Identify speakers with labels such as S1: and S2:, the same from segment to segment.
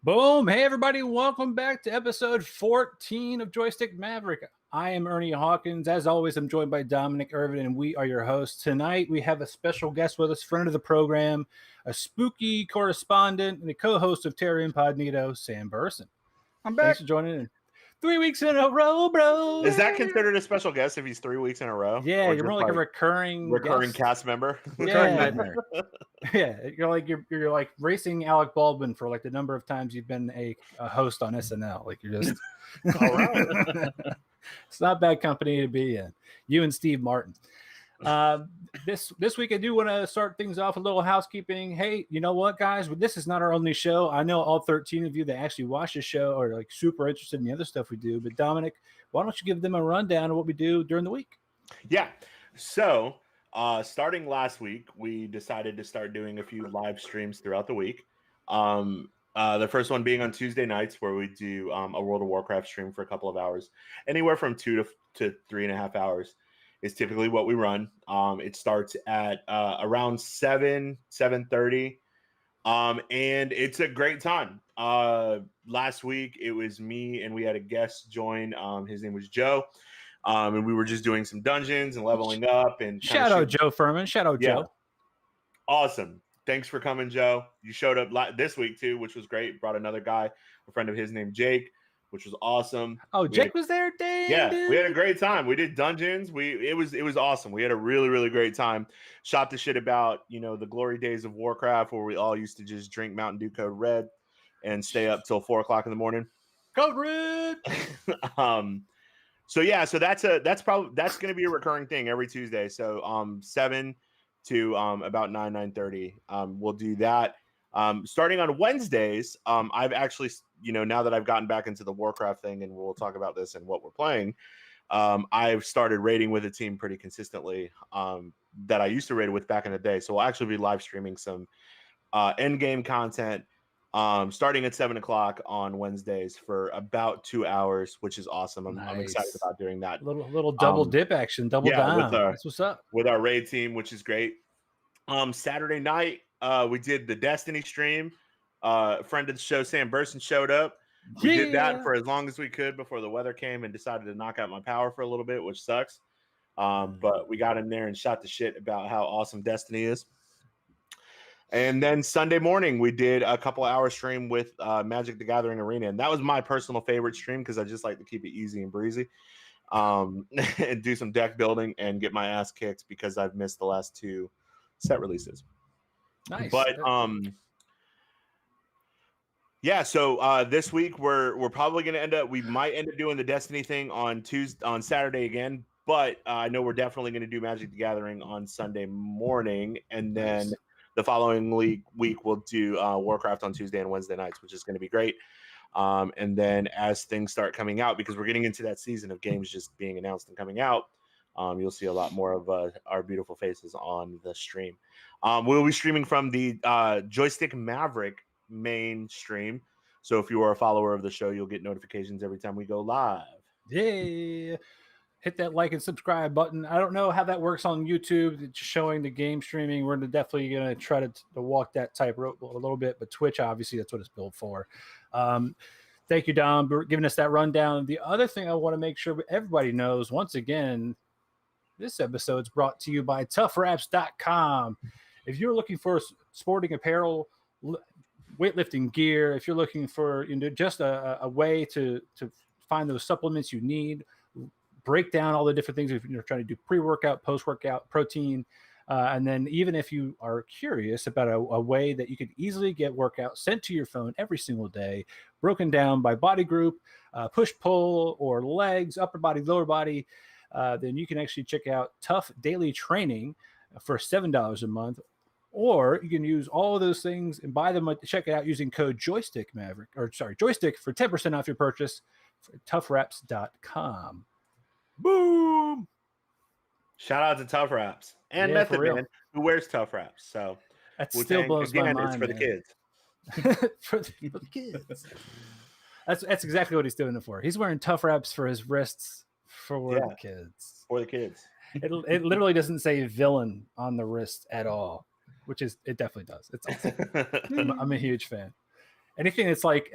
S1: Boom. Hey, everybody. Welcome back to episode 14 of Joystick Maverick. I am Ernie Hawkins. As always, I'm joined by Dominic Irvin, and we are your hosts. Tonight, we have a special guest with us, friend of the program, a spooky correspondent, and a co-host of Terry Incognito, Sam Burson.
S2: I'm back.
S1: Thanks for joining in. 3 weeks in a row, bro.
S2: Is that considered a special guest if he's 3 weeks in a row?
S1: Yeah,
S2: Or
S1: you're more like a recurring guest.
S2: cast member.
S1: Recurring nightmare. Yeah, you're like racing Alec Baldwin for like the number of times you've been a host on SNL. Like you're just
S2: all right.
S1: It's not bad company to be in. You and Steve Martin. This week I do want to start things off with a little housekeeping. Hey, you know what, guys? This is not our only show. I know all 13 of you that actually watch the show are like super interested in the other stuff we do. But Dominic, why don't you give them a rundown of what we do during the week?
S2: Yeah. So starting last week, we decided to start doing a few live streams throughout the week. The first one being on Tuesday nights, where we do a World of Warcraft stream for a couple of hours, anywhere from 2 to 3.5 hours. Is typically what we run. It starts at around 7:30, and it's a great time. Last week it was me and we had a guest join. His name was Joe, and we were just doing some dungeons and leveling up. And
S1: shout out Joe Furman. Shout out Joe.
S2: Awesome. Thanks for coming, Joe. You showed up this week too, which was great. Brought another guy, a friend of his named Jake, which was awesome.
S1: Oh, Jake was there? Dang,
S2: yeah,
S1: dude.
S2: We had a great time. We did dungeons. It was awesome. We had a really, really great time. Shot the shit about, the glory days of Warcraft, where we all used to just drink Mountain Dew Code Red and stay up till 4 o'clock in the morning.
S1: Code Red.
S2: So that's going to be a recurring thing every Tuesday. So 7 to about 9:30. We'll do that. Starting on Wednesdays, I've actually, now that I've gotten back into the Warcraft thing, and we'll talk about this and what we're playing, I've started raiding with a team pretty consistently that I used to raid with back in the day. So we'll actually be live streaming some end game content starting at 7 o'clock on Wednesdays for about 2 hours, which is awesome. I'm excited about doing that.
S1: Little double dip action, double down. That's what's up
S2: with our raid team, which is great. Saturday night, we did the Destiny stream. A friend of the show, Sam Burson, showed up. We did that for as long as we could before the weather came and decided to knock out my power for a little bit, which sucks. But we got in there and shot the shit about how awesome Destiny is. And then Sunday morning, we did a couple hour stream with Magic the Gathering Arena. And that was my personal favorite stream because I just like to keep it easy and breezy. And do some deck building and get my ass kicked because I've missed the last 2 set releases.
S1: Nice.
S2: But so this week we're probably going to we might end up doing the Destiny thing on Saturday again, but I know we're definitely going to do Magic the Gathering on Sunday morning, and then the following week we'll do Warcraft on Tuesday and Wednesday nights, which is going to be great. And then as things start coming out, because we're getting into that season of games just being announced and coming out, you'll see a lot more of our beautiful faces on the stream. We'll be streaming from the Joystick Maverick main stream. So if you are a follower of the show, you'll get notifications every time we go live.
S1: Yeah. Hit that like and subscribe button. I don't know how that works on YouTube. It's showing the game streaming. We're definitely going to try to walk that tightrope a little bit, but Twitch, obviously, that's what it's built for. Thank you, Dom, for giving us that rundown. The other thing I want to make sure everybody knows, once again, this episode is brought to you by TUFFWraps.com. If you're looking for sporting apparel, weightlifting gear, if you're looking for just a way to find those supplements you need, break down all the different things if you're trying to do pre-workout, post-workout, protein, and then even if you are curious about a way that you could easily get workouts sent to your phone every single day, broken down by body group, push-pull, or legs, upper body, lower body, then you can actually check out TUFF Daily Training for $7 a month, or you can use all of those things and buy them. Check it out using code Joystick for 10% off your purchase for TUFFWraps.com. Boom!
S2: Shout out to Tuff Wraps and Method Man, who wears Tuff Wraps. So
S1: that still blows my mind.
S2: It's for the kids.
S1: for the kids. That's exactly what he's doing it for. He's wearing Tuff Wraps for his wrists for the kids.
S2: For the kids.
S1: It literally doesn't say villain on the wrist at all, which is it definitely does. It's awesome. I'm a huge fan. anything that's like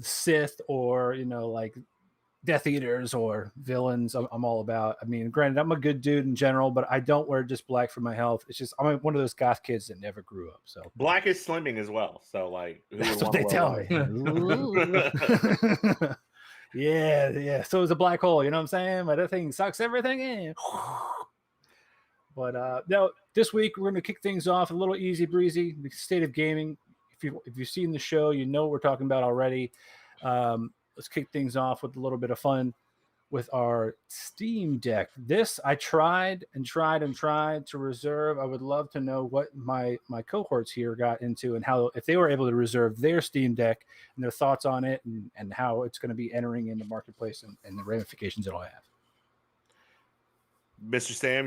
S1: Sith or like Death Eaters or villains, I'm all about. I mean, granted, I'm a good dude in general, but I don't wear just black for my health. It's just I'm one of those goth kids that never grew up. So
S2: black is slimming as well. So like, who
S1: that's
S2: would
S1: what they tell me. Yeah. So it's a black hole. You know what I'm saying? But that thing sucks everything in. But no, this week we're going to kick things off a little easy breezy. The state of gaming. If you've seen the show, you know what we're talking about already. Let's kick things off with a little bit of fun with our Steam Deck. This I tried to reserve. I would love to know what my cohorts here got into and how, if they were able to reserve their Steam Deck and their thoughts on it and how it's going to be entering in the marketplace and the ramifications it'll have.
S2: Mr. Sam,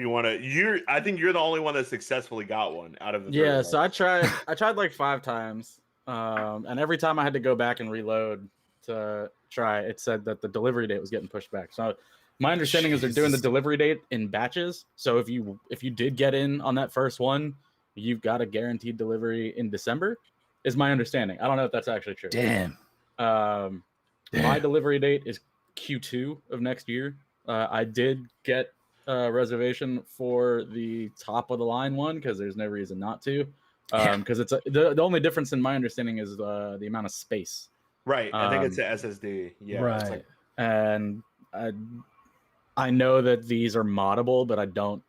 S2: I think you're the only one that successfully got one out of the three.
S3: Yeah, so I tried like 5 times. And every time I had to go back and reload to try, it said that the delivery date was getting pushed back. So my understanding is they're doing the delivery date in batches. So if you did get in on that first one, you've got a guaranteed delivery in December, is my understanding. I don't know if that's actually true.
S1: Damn.
S3: My delivery date is Q2 of next year. I did get a reservation for the top of the line one because there's no reason not to. Because it's the only difference in my understanding is the amount of space.
S2: Right. I think it's an SSD. Yeah.
S1: Right.
S3: And I know that these are moddable, but I don't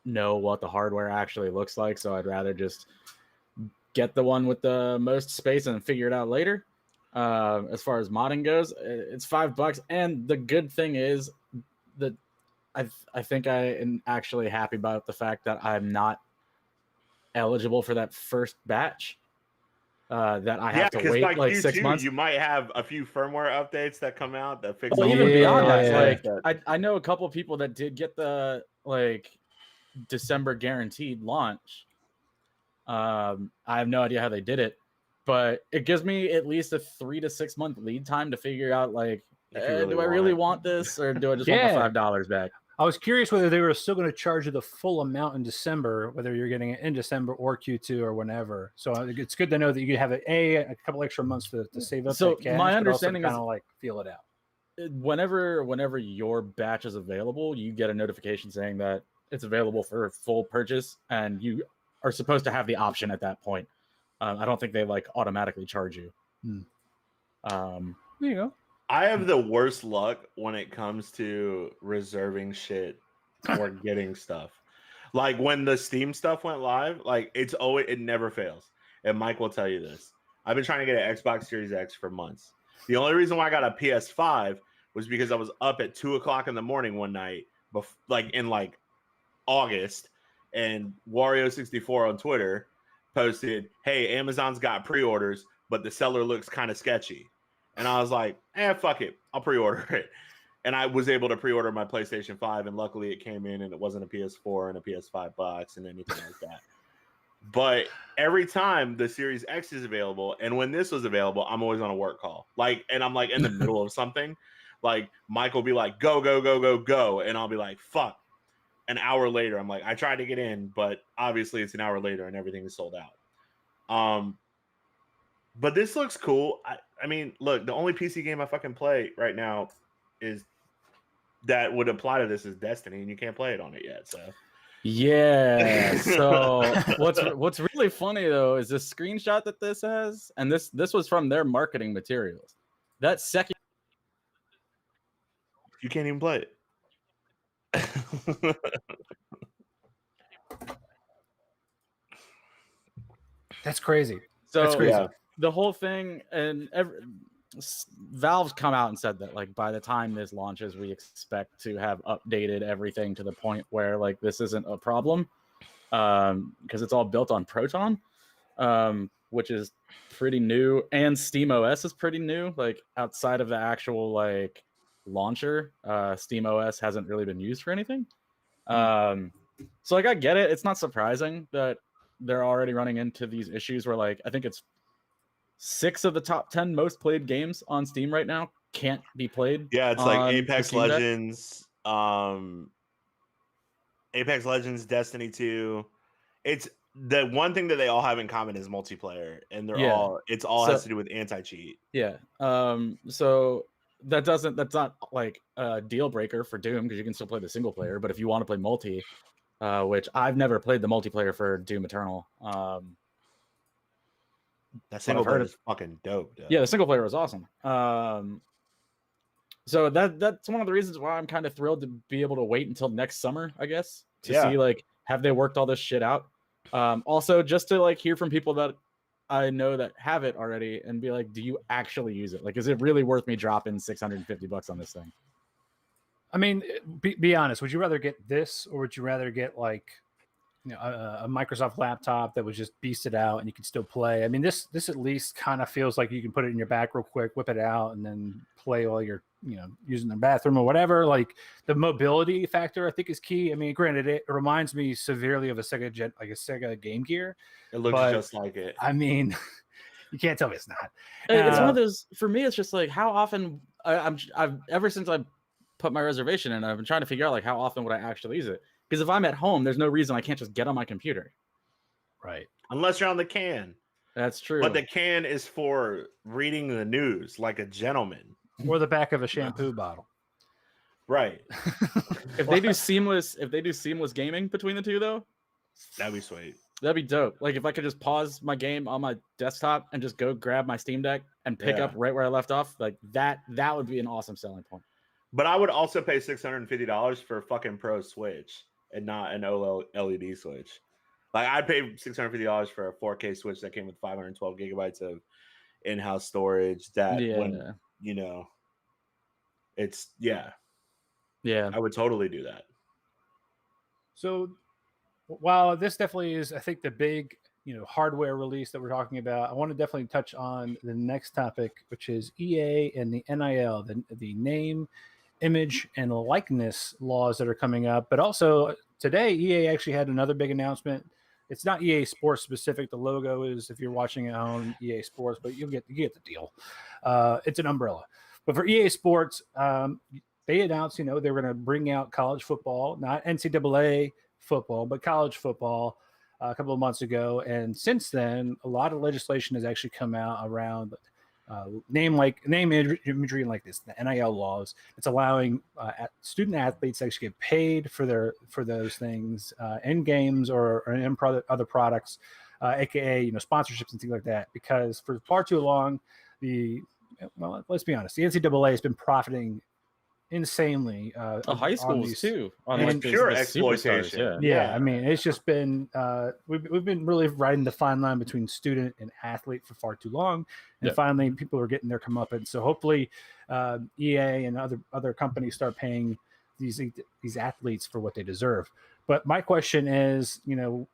S3: know what the hardware actually looks like. So I'd rather just get the one with the most space and figure it out later. As far as modding goes, it's $5. And the good thing is that I think I am actually happy about the fact that I'm not eligible for that first batch. That I have to wait like 6 months.
S2: You might have a few firmware updates that come out that fix.
S3: Well, even beyond that, like I know a couple of people that did get the like December guaranteed launch. I have no idea how they did it, but it gives me at least a 3 to 6 month lead time to figure out like, do I really want this or do I just want the $5 back?
S1: I was curious whether they were still going to charge you the full amount in December, whether you're getting it in December or Q2 or whenever. So it's good to know that you have a couple extra months to save up.
S3: So
S1: that cash,
S3: my understanding is
S1: kind of like feel it out.
S3: Whenever your batch is available, you get a notification saying that it's available for full purchase, and you are supposed to have the option at that point. I don't think they like automatically charge you.
S1: There you go.
S2: I have the worst luck when it comes to reserving shit or getting stuff. Like when the Steam stuff went live, like it never fails. And Mike will tell you this. I've been trying to get an Xbox Series X for months. The only reason why I got a PS5 was because I was up at 2:00 in the morning one night, in August, and Wario64 on Twitter posted, "Hey, Amazon's got pre-orders, but the seller looks kind of sketchy." And I was like, fuck it. I'll pre-order it. And I was able to pre-order my PlayStation 5, and luckily it came in and it wasn't a PS4 and a PS5 box and anything like that. But every time the Series X is available, and when this was available, I'm always on a work call. And I'm like in the middle of something. Like Mike will be like, go, go, go, go, go. And I'll be like, fuck. An hour later, I'm like, I tried to get in, but obviously it's an hour later and everything is sold out. But this looks cool. I mean, look, the only PC game I fucking play right now is that would apply to this is Destiny, and you can't play it on it yet. So
S3: yeah. So what's really funny though is this screenshot that this has, and this was from their marketing materials. That second,
S2: you can't even play it.
S1: That's crazy.
S3: So
S1: that's crazy.
S2: Yeah.
S3: The whole thing, and Valve's come out and said that like by the time this launches, we expect to have updated everything to the point where like this isn't a problem, because it's all built on Proton, which is pretty new, and SteamOS is pretty new. Like outside of the actual like launcher, SteamOS hasn't really been used for anything. So like I get it. It's not surprising that they're already running into these issues where like I think it's 6 of the top 10 most played games on Steam right now can't be played.
S2: Yeah, it's like Apex Legends, Destiny 2. the one thing that they all have in common is multiplayer, and they're
S3: Yeah.
S2: all
S3: So-
S2: has to do with anti-cheat.
S3: Yeah. So that's not like a deal breaker for Doom because you can still play the single player. But if you want to play multi, which I've never played the multiplayer for Doom Eternal.
S2: That single
S3: heard
S2: player is fucking dope. Dude.
S3: Yeah, the single player was awesome. So that's one of the reasons why I'm kind of thrilled to be able to wait until next summer, I guess, to see like have they worked all this shit out. Also, just to like hear from people that I know that have it already and be like, do you actually use it? Like, is it really worth me dropping $650 on this thing?
S1: I mean, be honest. Would you rather get this, or would you rather get like, you know, a Microsoft laptop that was just beasted out and you can still play? I mean, this at least kind of feels like you can put it in your back real quick, whip it out, and then play while you're, you know, using the bathroom or whatever. Like the mobility factor, I think, is key. I mean, granted, it reminds me severely of a Sega Game Gear.
S2: It looks just like it.
S1: I mean, you can't tell me it's not.
S3: It's one of those. For me, it's just like how often I've ever since I put my reservation in, I've been trying to figure out like how often would I actually use it. Because if I'm at home, there's no reason I can't just get on my computer.
S1: Right.
S2: Unless you're on the can.
S3: That's true.
S2: But the can is for reading the news like a gentleman.
S1: Or the back of a shampoo bottle.
S2: Right.
S3: If they do seamless gaming between the two, though,
S2: that'd be sweet.
S3: That'd be dope. Like if I could just pause my game on my desktop and just go grab my Steam Deck and pick up right where I left off, like that would be an awesome selling point.
S2: But I would also pay $650 for a fucking Pro Switch and not an OLED Switch. Like I'd pay $650 for a 4K Switch that came with 512 gigabytes of in-house storage. That when you know, it's yeah. I would totally do that.
S1: So, while this definitely is, I think, the big, you know, hardware release that we're talking about, I want to definitely touch on the next topic, which is EA and the NIL, the name, image, and likeness laws that are coming up. But also today, EA actually had another big announcement. It's not EA Sports specific. The logo is, if you're watching at home, EA Sports, but you get the deal. It's an umbrella. But for EA Sports, they announced, you know, they were going to bring out college football, not NCAA football, but college football a couple of months ago. And since then, a lot of legislation has actually come out around name imagery and like this, the NIL laws. It's allowing student athletes to actually get paid for those things in games or in other products, aka, you know, sponsorships and things like that. Because for far too long, let's be honest, the NCAA has been profiting insanely.
S3: High schools too,
S2: on like pure exploitation.
S1: Yeah, I mean, it's just been we've been really riding the fine line between student and athlete for far too long, and finally people are getting their comeuppance. So hopefully, EA and other companies start paying these athletes for what they deserve. But my question is, you know,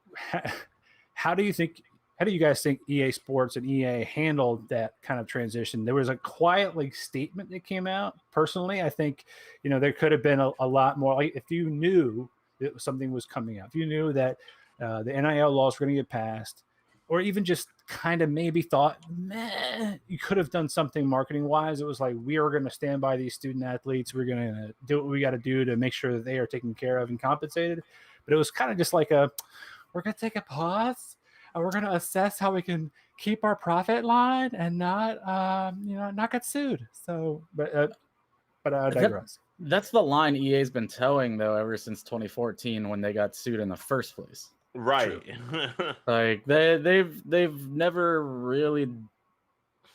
S1: how do you guys think EA Sports and EA handled that kind of transition? There was a quiet statement that came out. Personally, I think, you know, there could have been a lot more. Like if you knew that something was coming out, if you knew that the NIL laws were going to get passed, or even just kind of maybe thought, you could have done something marketing wise. It was like, we are going to stand by these student athletes. We're going to do what we got to do to make sure that they are taken care of and compensated. But it was kind of just like we're going to take a pause. We're going to assess how we can keep our profit line and not get sued. So, but I digress.
S3: That's the line EA's been towing though ever since 2014 when they got sued in the first place.
S2: Right.
S3: Like they've never really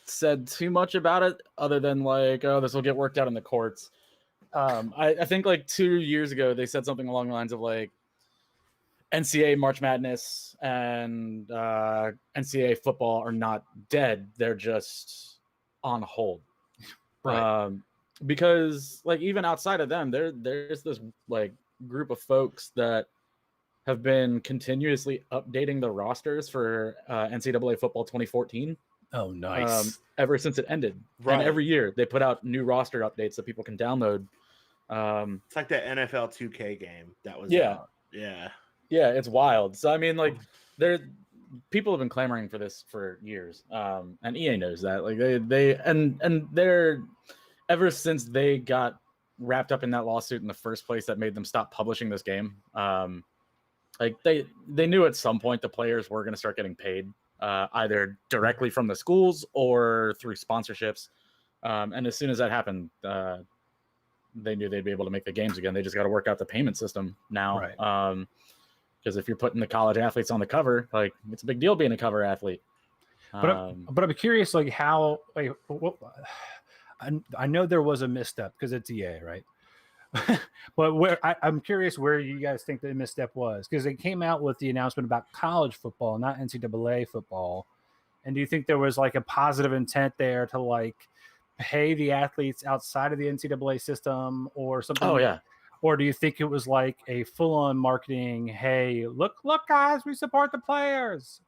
S3: said too much about it other than like, oh, this will get worked out in the courts. I think like 2 years ago they said something along the lines of like, NCAA March Madness and NCAA football are not dead. They're just on hold.
S1: Right.
S3: Because like even outside of them, there's this like group of folks that have been continuously updating the rosters for NCAA football 2014.
S1: Oh, nice.
S3: Ever since it ended. Right. And every year they put out new roster updates that people can download.
S2: It's like that NFL 2K game that was out. Yeah.
S3: Yeah, it's wild. So I mean, like, people have been clamoring for this for years, and EA knows that. Like they're ever since they got wrapped up in that lawsuit in the first place that made them stop publishing this game. Like they knew at some point the players were going to start getting paid, either directly from the schools or through sponsorships. And as soon as that happened, they knew they'd be able to make the games again. They just got to work out the payment system now.
S1: Right.
S3: Because if you're putting the college athletes on the cover, like it's a big deal being a cover athlete.
S1: But I'm curious, like how, like, I know there was a misstep because it's EA, right? But I'm curious where you guys think the misstep was, because they came out with the announcement about college football, not NCAA football. And do you think there was like a positive intent there to like pay the athletes outside of the NCAA system or something?
S3: Oh yeah.
S1: Or do you think it was like a full-on marketing, hey, look guys, we support the players?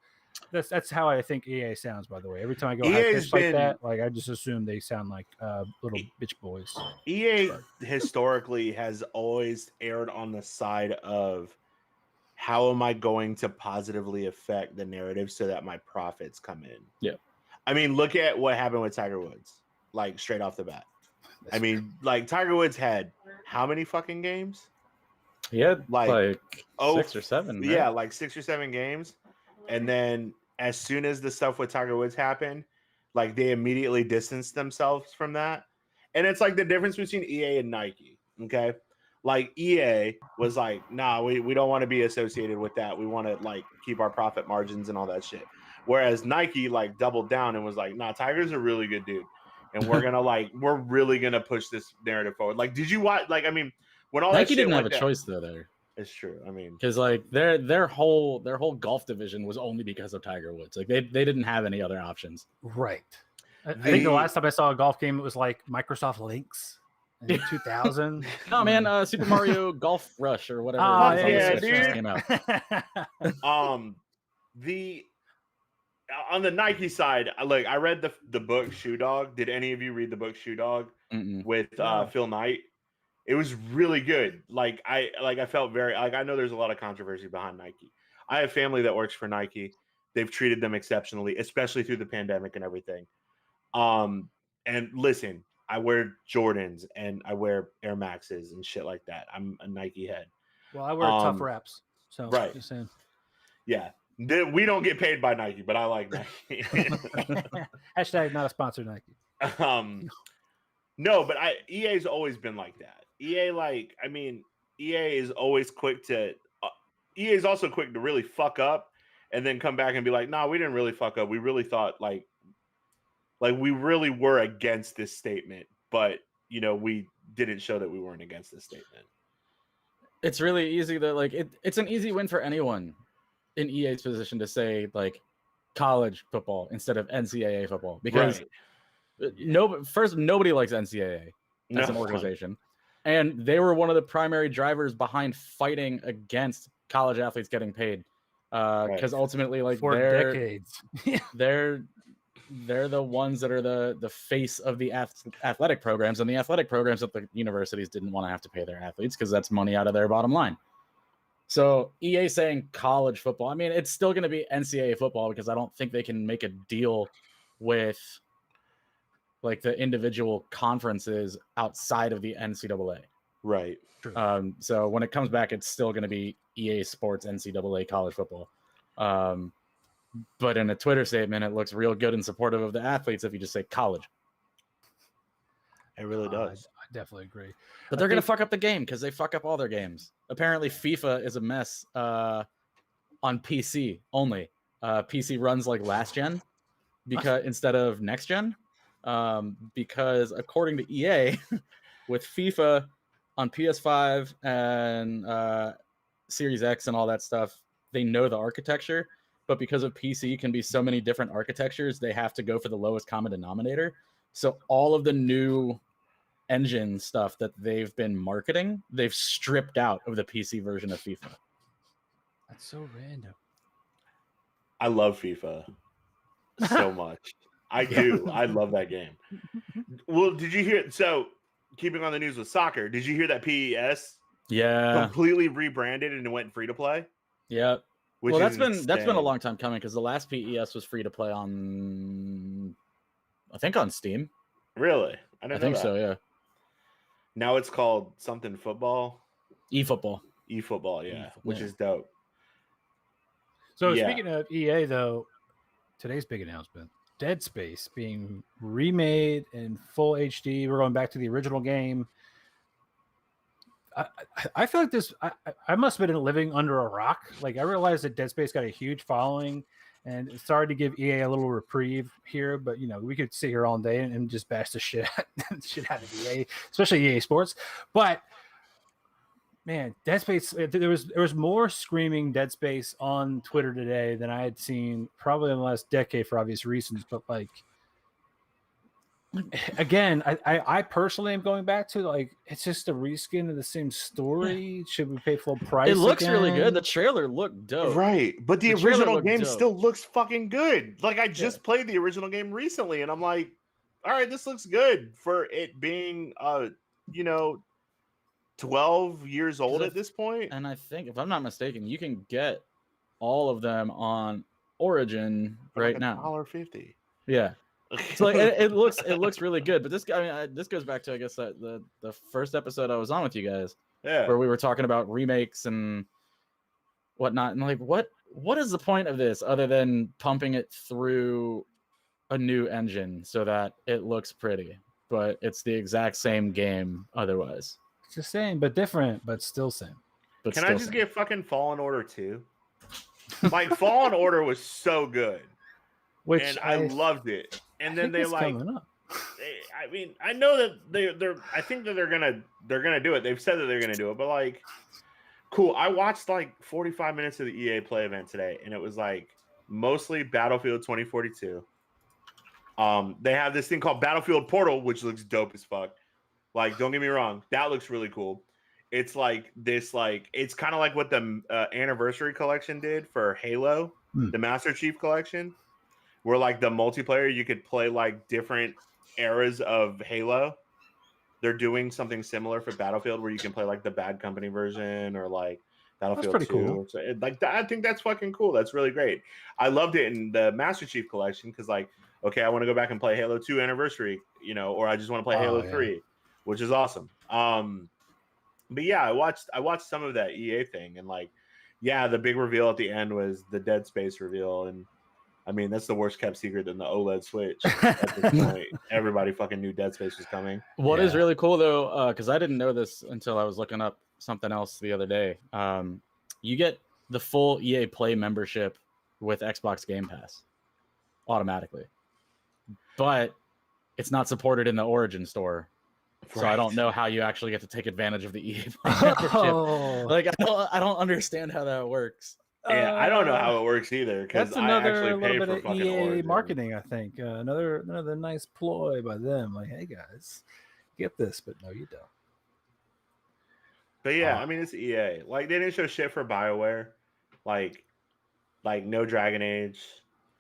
S1: That's how I think EA sounds, by the way. Every time I go high-pitched like that, like I just assume they sound like little bitch boys.
S2: EA historically has always erred on the side of how am I going to positively affect the narrative so that my profits come in?
S3: Yeah.
S2: I mean, look at what happened with Tiger Woods, like straight off the bat. I mean, like Tiger Woods had how many fucking games?
S3: He had like 6 or 7. Right?
S2: Yeah, like 6 or 7 games. And then as soon as the stuff with Tiger Woods happened, like they immediately distanced themselves from that. And it's like the difference between EA and Nike. Okay. Like EA was like, nah, we don't want to be associated with that. We want to like keep our profit margins and all that shit. Whereas Nike like doubled down and was like, nah, Tiger's a really good dude. And we're really gonna push this narrative forward. Like, did you watch? Like, I mean, when all
S3: Nike
S2: that shit
S3: didn't have
S2: went
S3: a
S2: down,
S3: choice though there.
S2: it's true. I mean,
S3: because like their whole golf division was only because of Tiger Woods. Like they didn't have any other options.
S1: Right. I think the last time I saw a golf game, it was like Microsoft Links in 2000.
S3: No man, Super Mario Golf Rush or whatever.
S1: Oh,
S2: yeah,
S3: Switch just came out.
S2: On the Nike side, like I read the book Shoe Dog. Did any of you read the book Shoe Dog with Phil Knight? It was really good. Like I felt very like I know there's a lot of controversy behind Nike. I have family that works for Nike. They've treated them exceptionally, especially through the pandemic and everything. And listen, I wear Jordans and I wear Air Maxes and shit like that. I'm a Nike head.
S1: Well, I wear tough wraps. So
S2: right.
S1: Just saying.
S2: Yeah. We don't get paid by Nike, but I like Nike.
S1: Hashtag not a sponsor, Nike.
S2: No, but EA's always been like that. EA is always quick to EA is also quick to really fuck up and then come back and be like, nah, we didn't really fuck up. We really thought like we really were against this statement, but you know, we didn't show that we weren't against this statement.
S3: It's really easy that like it's an easy win for anyone in EA's position to say like college football instead of NCAA football, because nobody likes NCAA as an organization, and they were one of the primary drivers behind fighting against college athletes getting paid, because ultimately like
S1: for decades
S3: they're the ones that are the face of the athletic programs, and the athletic programs at the universities didn't want to have to pay their athletes because that's money out of their bottom line. So EA saying college football, I mean, it's still going to be NCAA football because I don't think they can make a deal with like the individual conferences outside of the NCAA.
S2: Right.
S3: So when it comes back, it's still going to be EA Sports NCAA college football. But in a Twitter statement, it looks real good and supportive of the athletes if you just say college.
S2: It really does.
S1: I definitely agree.
S3: But they're going to fuck up the game because they fuck up all their games. Apparently, FIFA is a mess on PC only. PC runs like last gen because instead of next gen. Because according to EA, with FIFA on PS5 and Series X and all that stuff, they know the architecture. But because of PC can be so many different architectures, they have to go for the lowest common denominator. So all of the new engine stuff that they've been marketing, they've stripped out of the PC version of FIFA.
S1: That's so random.
S2: I love FIFA so much. I do. I love that game. Well, did you hear? So, keeping on the news with soccer, did you hear that PES?
S3: Yeah,
S2: completely rebranded and it went free to play.
S3: Yeah.
S2: Well,
S3: that's been a long time coming because the last PES was free to play on, I think, on Steam.
S2: Really?
S3: I think so. Yeah.
S2: Now it's called something football.
S3: eFootball.
S2: eFootball, yeah, which is dope.
S1: So
S2: Yeah.
S1: speaking of EA, though, today's big announcement: Dead Space being remade in full HD. We're going back to the original game. I feel like this. I must have been living under a rock. Like, I realized that Dead Space got a huge following, and sorry to give EA a little reprieve here, but we could sit here all day and just bash the shit out of EA, especially EA Sports. But man, Dead Space. There was more screaming Dead Space on Twitter today than I had seen probably in the last decade for obvious reasons. But like, again, I personally am going back to, like, it's just a reskin of the same story. Should we pay full price?
S3: It looks really
S1: again?
S3: good. The trailer looked dope.
S2: Right, but the
S3: trailer
S2: original
S3: looked
S2: game
S3: dope.
S2: still looks fucking good. Like, I just played the original game recently, and I'm like, all right, this looks good for it being 12 years old at this point.
S3: And I think, if I'm not mistaken, you can get all of them on Origin right now.
S2: $1.50.
S3: Yeah. So like, it looks really good. But this goes back to, I guess, the first episode I was on with you guys, where we were talking about remakes and whatnot, and like, what is the point of this other than pumping it through a new engine so that it looks pretty, but it's the exact same game otherwise.
S1: It's the same, but different, but still same.
S3: But
S2: Can I just get fucking Fallen Order 2? Like, Fallen Order was so good, and I loved it. And then they like, I mean, I know that they're I think that they're gonna do it. They've said that they're gonna do it, but like, cool. I watched like 45 minutes of the EA Play event today, and it was like mostly Battlefield 2042. They have this thing called Battlefield Portal, which looks dope as fuck. Like, don't get me wrong, that looks really cool. It's like this, like, it's kind of like what the Anniversary Collection did for Halo, the Master Chief Collection, where like the multiplayer, you could play like different eras of Halo. They're doing something similar for Battlefield, where you can play like the Bad Company version or like Battlefield 2.
S1: Cool.
S2: So I think that's fucking cool. That's really great. I loved it in the Master Chief Collection because, like, okay, I want to go back and play Halo 2 Anniversary, or I just want to play Halo 3, which is awesome. But yeah, I watched some of that EA thing, and like, yeah, the big reveal at the end was the Dead Space reveal, and I mean, that's the worst kept secret in the OLED Switch. At this point, everybody fucking knew Dead Space was coming.
S3: What is really cool though, because I didn't know this until I was looking up something else the other day. You get the full EA Play membership with Xbox Game Pass automatically, but it's not supported in the Origin store. So I don't know how you actually get to take advantage of the EA Play membership. Like, I don't understand how that works.
S2: Yeah, I don't know how it works either, because I actually pay for fucking
S1: EA
S2: Origin.
S1: marketing. I think another nice ploy by them. Like, hey guys, get this, but no, you don't.
S2: But yeah, I mean, it's EA. Like, they didn't show shit for BioWare, like no Dragon Age,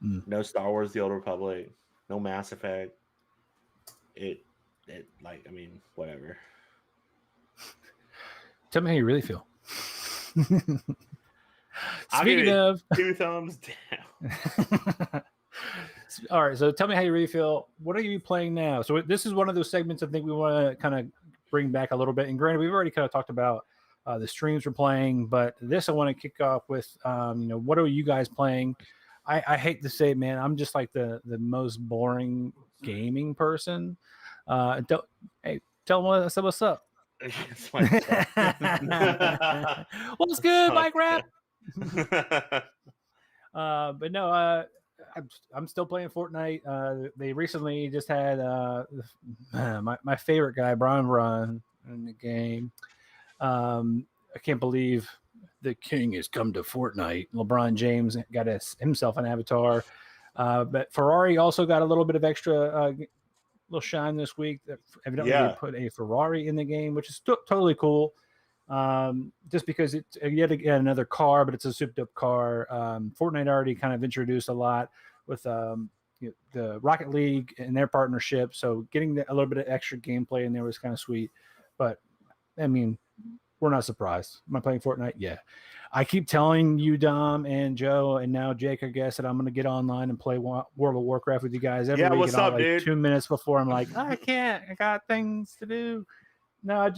S2: no Star Wars: The Old Republic, no Mass Effect. It like, I mean, whatever.
S1: Tell me how you really feel.
S2: Speaking of 2 thumbs down.
S1: All right, so tell me how you really feel. What are you playing now? So this is one of those segments I think we want to kind of bring back a little bit. And granted, we've already kind of talked about the streams we're playing, but this I want to kick off with. What are you guys playing? I hate to say it, man. I'm just like the most boring gaming person. Tell them what's up. What's good, Mike Rap? But no, I'm still playing Fortnite. They recently just had my favorite guy, Brian Run, in the game. I can't believe the king has come to Fortnite. LeBron James got himself an avatar. But Ferrari also got a little bit of extra little shine this week. Evidently, they put a Ferrari in the game, which is totally cool. Just because it's yet again another car, but it's a souped up car. Fortnite already kind of introduced a lot with the Rocket League and their partnership, so getting a little bit of extra gameplay in there was kind of sweet. But I mean, we're not surprised. Am I playing Fortnite? Yeah. I keep telling you, Dom and Joe, and now Jake, I guess, that I'm going to get online and play World of Warcraft with you guys every week.
S2: What's up, dude?
S1: 2 minutes before I'm like, I can't. I got things to do. No,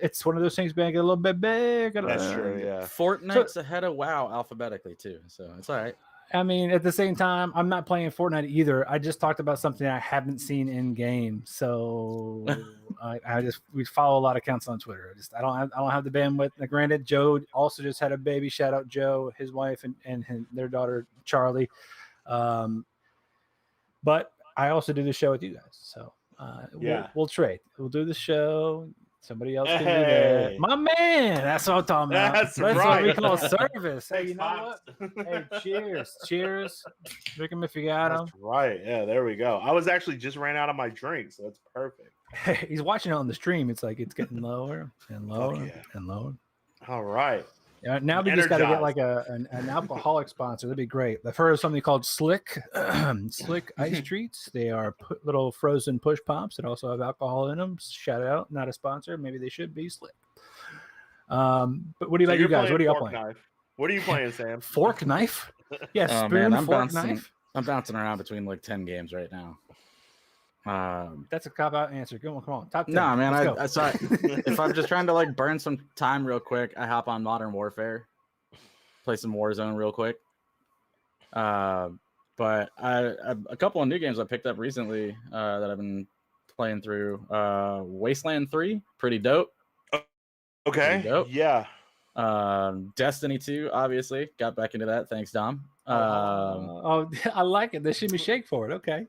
S1: it's one of those things. Being a little bit big.
S2: That's true. Yeah.
S3: Fortnite's ahead of WoW alphabetically too, so it's all right.
S1: I mean, at the same time, I'm not playing Fortnite either. I just talked about something I haven't seen in game, so we follow a lot of accounts on Twitter. I don't have the bandwidth. Now, granted, Joe also just had a baby. Shout out Joe, his wife, and their daughter Charlie. But I also do the show with you guys, so we'll trade. We'll do the show. Somebody else can do that. My man, that's what I'm talking about.
S2: That's
S1: right. What we call service. Hey, you know
S2: Pops.
S1: what? Hey, cheers. Drink them if you got them.
S2: That's right. Yeah, there we go. I was actually just ran out of my drink, so that's perfect.
S1: Hey, he's watching it on the stream. It's like it's getting lower and lower and lower.
S2: All right.
S1: Now we just got to get like an alcoholic sponsor. That'd be greght. I've heard of something called Slick Ice Treats. They are little frozen push pops that also have alcohol in them. Shout out, not a sponsor. Maybe they should be Slick. But what do you like, you guys? What are y'all playing?
S2: Knife. What are you playing, Sam?
S1: Fork knife? Yeah,
S3: Oh,
S1: spoon,
S3: man,
S1: fork knife.
S3: I'm bouncing around between like 10 games right now.
S1: That's a cop out answer. Come on. Top 10.
S3: No, man.
S1: Let's
S3: I if I'm just trying to like burn some time real quick, I hop on Modern Warfare, play some Warzone real quick. But a couple of new games I picked up recently that I've been playing through. Wasteland 3, pretty dope.
S2: Okay.
S3: Pretty dope.
S2: Yeah.
S3: Destiny 2, obviously got back into that. Thanks, Dom.
S1: I like it. The shimmy shake for it. Okay.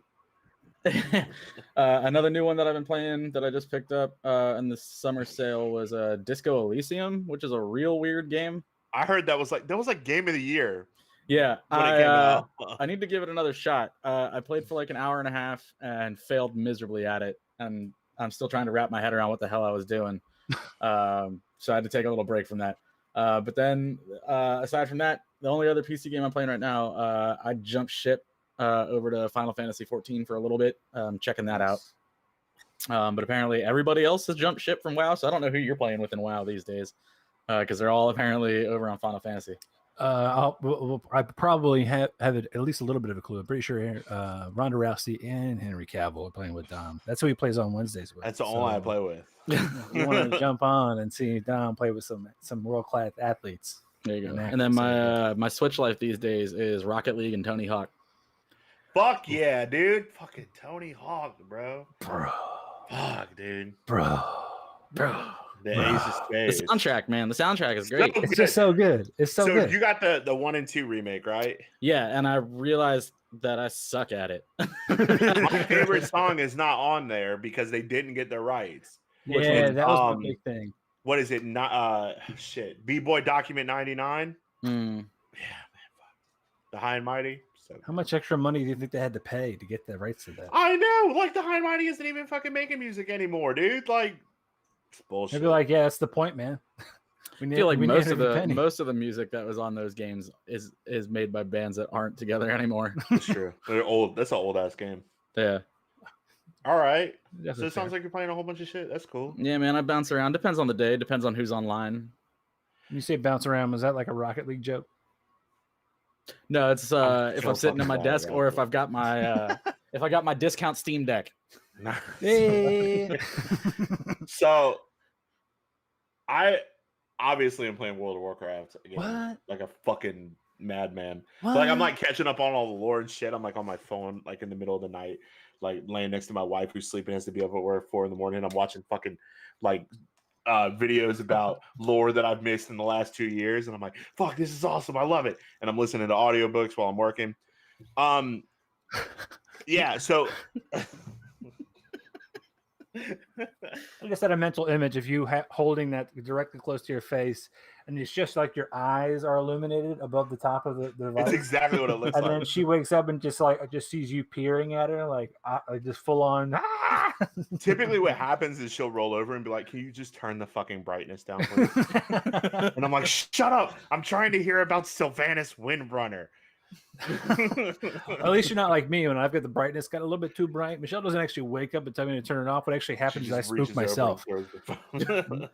S3: Another new one that I've been playing that I just picked up in the summer sale was Disco Elysium, which is a real weird game.
S2: I heard that was like game of the year.
S3: Yeah,
S2: when it came out.
S3: I need to give it another shot. I played for like an hour and a half and failed miserably at it, and I'm still trying to wrap my head around what the hell I was doing. So I had to take a little break from that. But then aside from that, the only other PC game I'm playing right now, I jumped ship over to Final Fantasy 14 for a little bit, checking that out. But apparently everybody else has jumped ship from WoW, so I don't know who you're playing with in WoW these days, because they're all apparently over on Final Fantasy.
S1: I probably have at least a little bit of a clue. I'm pretty sure Ronda Rousey and Henry Cavill are playing with Dom. That's who he plays on Wednesdays with.
S2: That's the only I play with.
S1: You want to jump on and see Dom play with some world-class athletes.
S3: There you go. And then my Switch life these days is Rocket League and Tony Hawk.
S2: Fuck yeah, dude. Fucking Tony Hawk, bro. Fuck, dude.
S1: Bro.
S2: The Ace of Spades.
S3: The soundtrack, man. The soundtrack is great.
S1: It's just so good. It's so good.
S2: You got the 1 and 2 remake, right?
S3: Yeah, and I realized that I suck at it.
S2: My favorite song is not on there because they didn't get the rights.
S1: Yeah, that was the big thing.
S2: What is it? Not B-Boy Document 99. Yeah, man. Fuck. The High and Mighty. So
S1: how much extra money do you think they had to pay to get the rights to that?
S2: I know. Like the High and Mighty isn't even fucking making music anymore, dude. Like it's bullshit.
S1: They'd be like, yeah, that's the point, man.
S3: I feel like most of the music that was on those games is made by bands that aren't together anymore.
S2: That's true. They're old. That's an old ass game.
S3: Yeah.
S2: All right.
S1: That's
S2: so it sounds like you're playing a whole bunch of shit. That's cool.
S3: Yeah, man. I bounce around. Depends on the day. Depends on who's online.
S1: When you say bounce around, was that like a Rocket League joke?
S3: No, it's if I'm sitting at my desk or if I've got my if I got my discount Steam Deck.
S1: Hey.
S2: So I obviously am playing World of Warcraft again.
S1: What?
S2: Like a fucking madman.
S1: What?
S2: Like I'm like catching up on all the lore and shit. I'm like on my phone, like in the middle of the night, like laying next to my wife who's sleeping, has to be up at work 4 a.m. I'm watching fucking like videos about lore that I've missed in the last 2 years, and I'm like, fuck, this is awesome. I love it. And I'm listening to audiobooks while I'm working. Yeah, so
S1: I just had a mental image of you holding that directly close to your face, and it's just like your eyes are illuminated above the top of the device.
S2: it's exactly what it looks
S1: and
S2: like.
S1: then she wakes up and just sees you peering at her, like just full on.
S2: Typically, what happens is she'll roll over and be like, "Can you just turn the fucking brightness down, please?" And I'm like, "Shut up! I'm trying to hear about Sylvanas Windrunner."
S1: At least you're not like me when I've got the brightness got a little bit too bright. Michelle doesn't actually wake up and tell me to turn it off. What actually happens is I spook myself.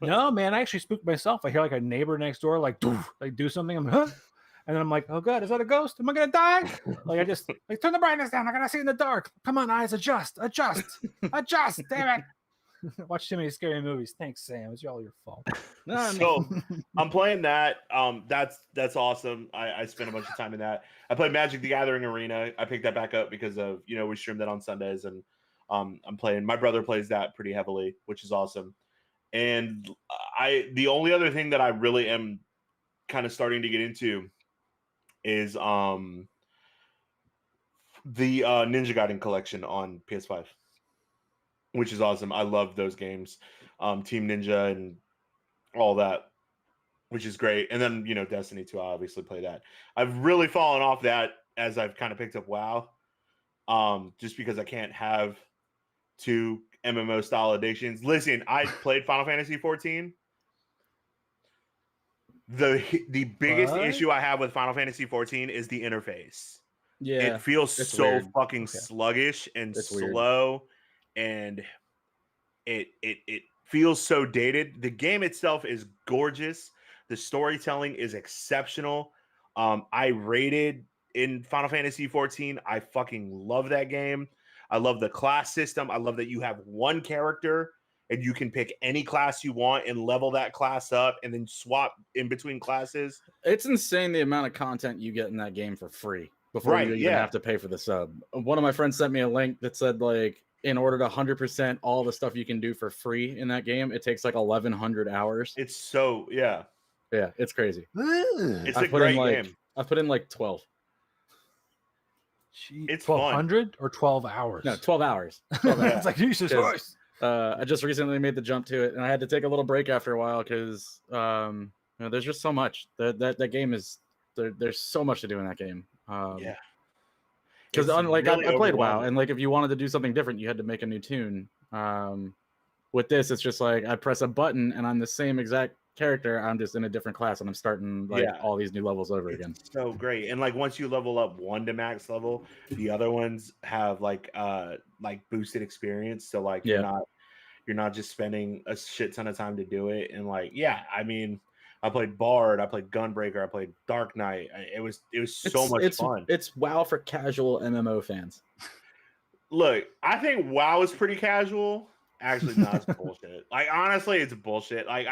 S1: No, man, I actually spook myself. I hear like a neighbor next door like do something. I'm and then I'm like, oh god, is that a ghost? Am I gonna die? Like I just like turn the brightness down. I gotta see in the dark. Come on, eyes, adjust. Damn it. Watch too many scary movies. Thanks, Sam. It's all your fault.
S3: No, I mean,
S2: So I'm playing that. That's awesome. I spent a bunch of time in that. I played Magic the Gathering Arena. I picked that back up because of we stream that on Sundays, and I'm playing. My brother plays that pretty heavily, which is awesome. And the only other thing that I really am kind of starting to get into is the Ninja Gaiden collection on PS5, which is awesome. I love those games, Team Ninja and all that, which is great. And then Destiny 2, I obviously play that. I've really fallen off that as I've kind of picked up WoW, just because I can't have 2 MMO style addictions. Listen, I played Final Fantasy 14. The biggest issue I have with Final Fantasy 14 is the interface.
S3: yeah,
S2: It feels so
S3: weird.
S2: fucking sluggish and slow, and it feels so dated. The game itself is gorgeous. The storytelling is exceptional. I rated in Final Fantasy 14. I fucking love that game. I love the class system. I love that you have one character and you can pick any class you want and level that class up and then swap in between classes.
S3: It's insane the amount of content you get in that game for free before you even have to pay for the sub. One of my friends sent me a link that said, like, in order to 100% all the stuff you can do for free in that game, it takes like 1,100 hours.
S2: It's so, yeah,
S3: it's crazy.
S2: It's a great game.
S3: I put in like 12.
S1: It's 1,200 or 12 hours?
S3: No, 12 hours. 12 hours.
S1: It's like Jesus Christ.
S3: I just recently made the jump to it, and I had to take a little break after a while because there's just so much. That game is there's so much to do in that game. Because I played WoW, and like if you wanted to do something different, you had to make a new tune. With this, it's just like I press a button, and I'm the same exact character. I'm just in a different class, and I'm starting all these new levels over again.
S2: So great. And like once you level up one to max level, the other ones have like boosted experience. So like you're not just spending a shit ton of time to do it. And like I mean, I played Bard, I played Gunbreaker, I played Dark Knight. It was so much fun.
S3: It's WoW for casual MMO fans.
S2: Look, I think WoW is pretty casual. Actually, no, it's bullshit. Like honestly, it's bullshit. Like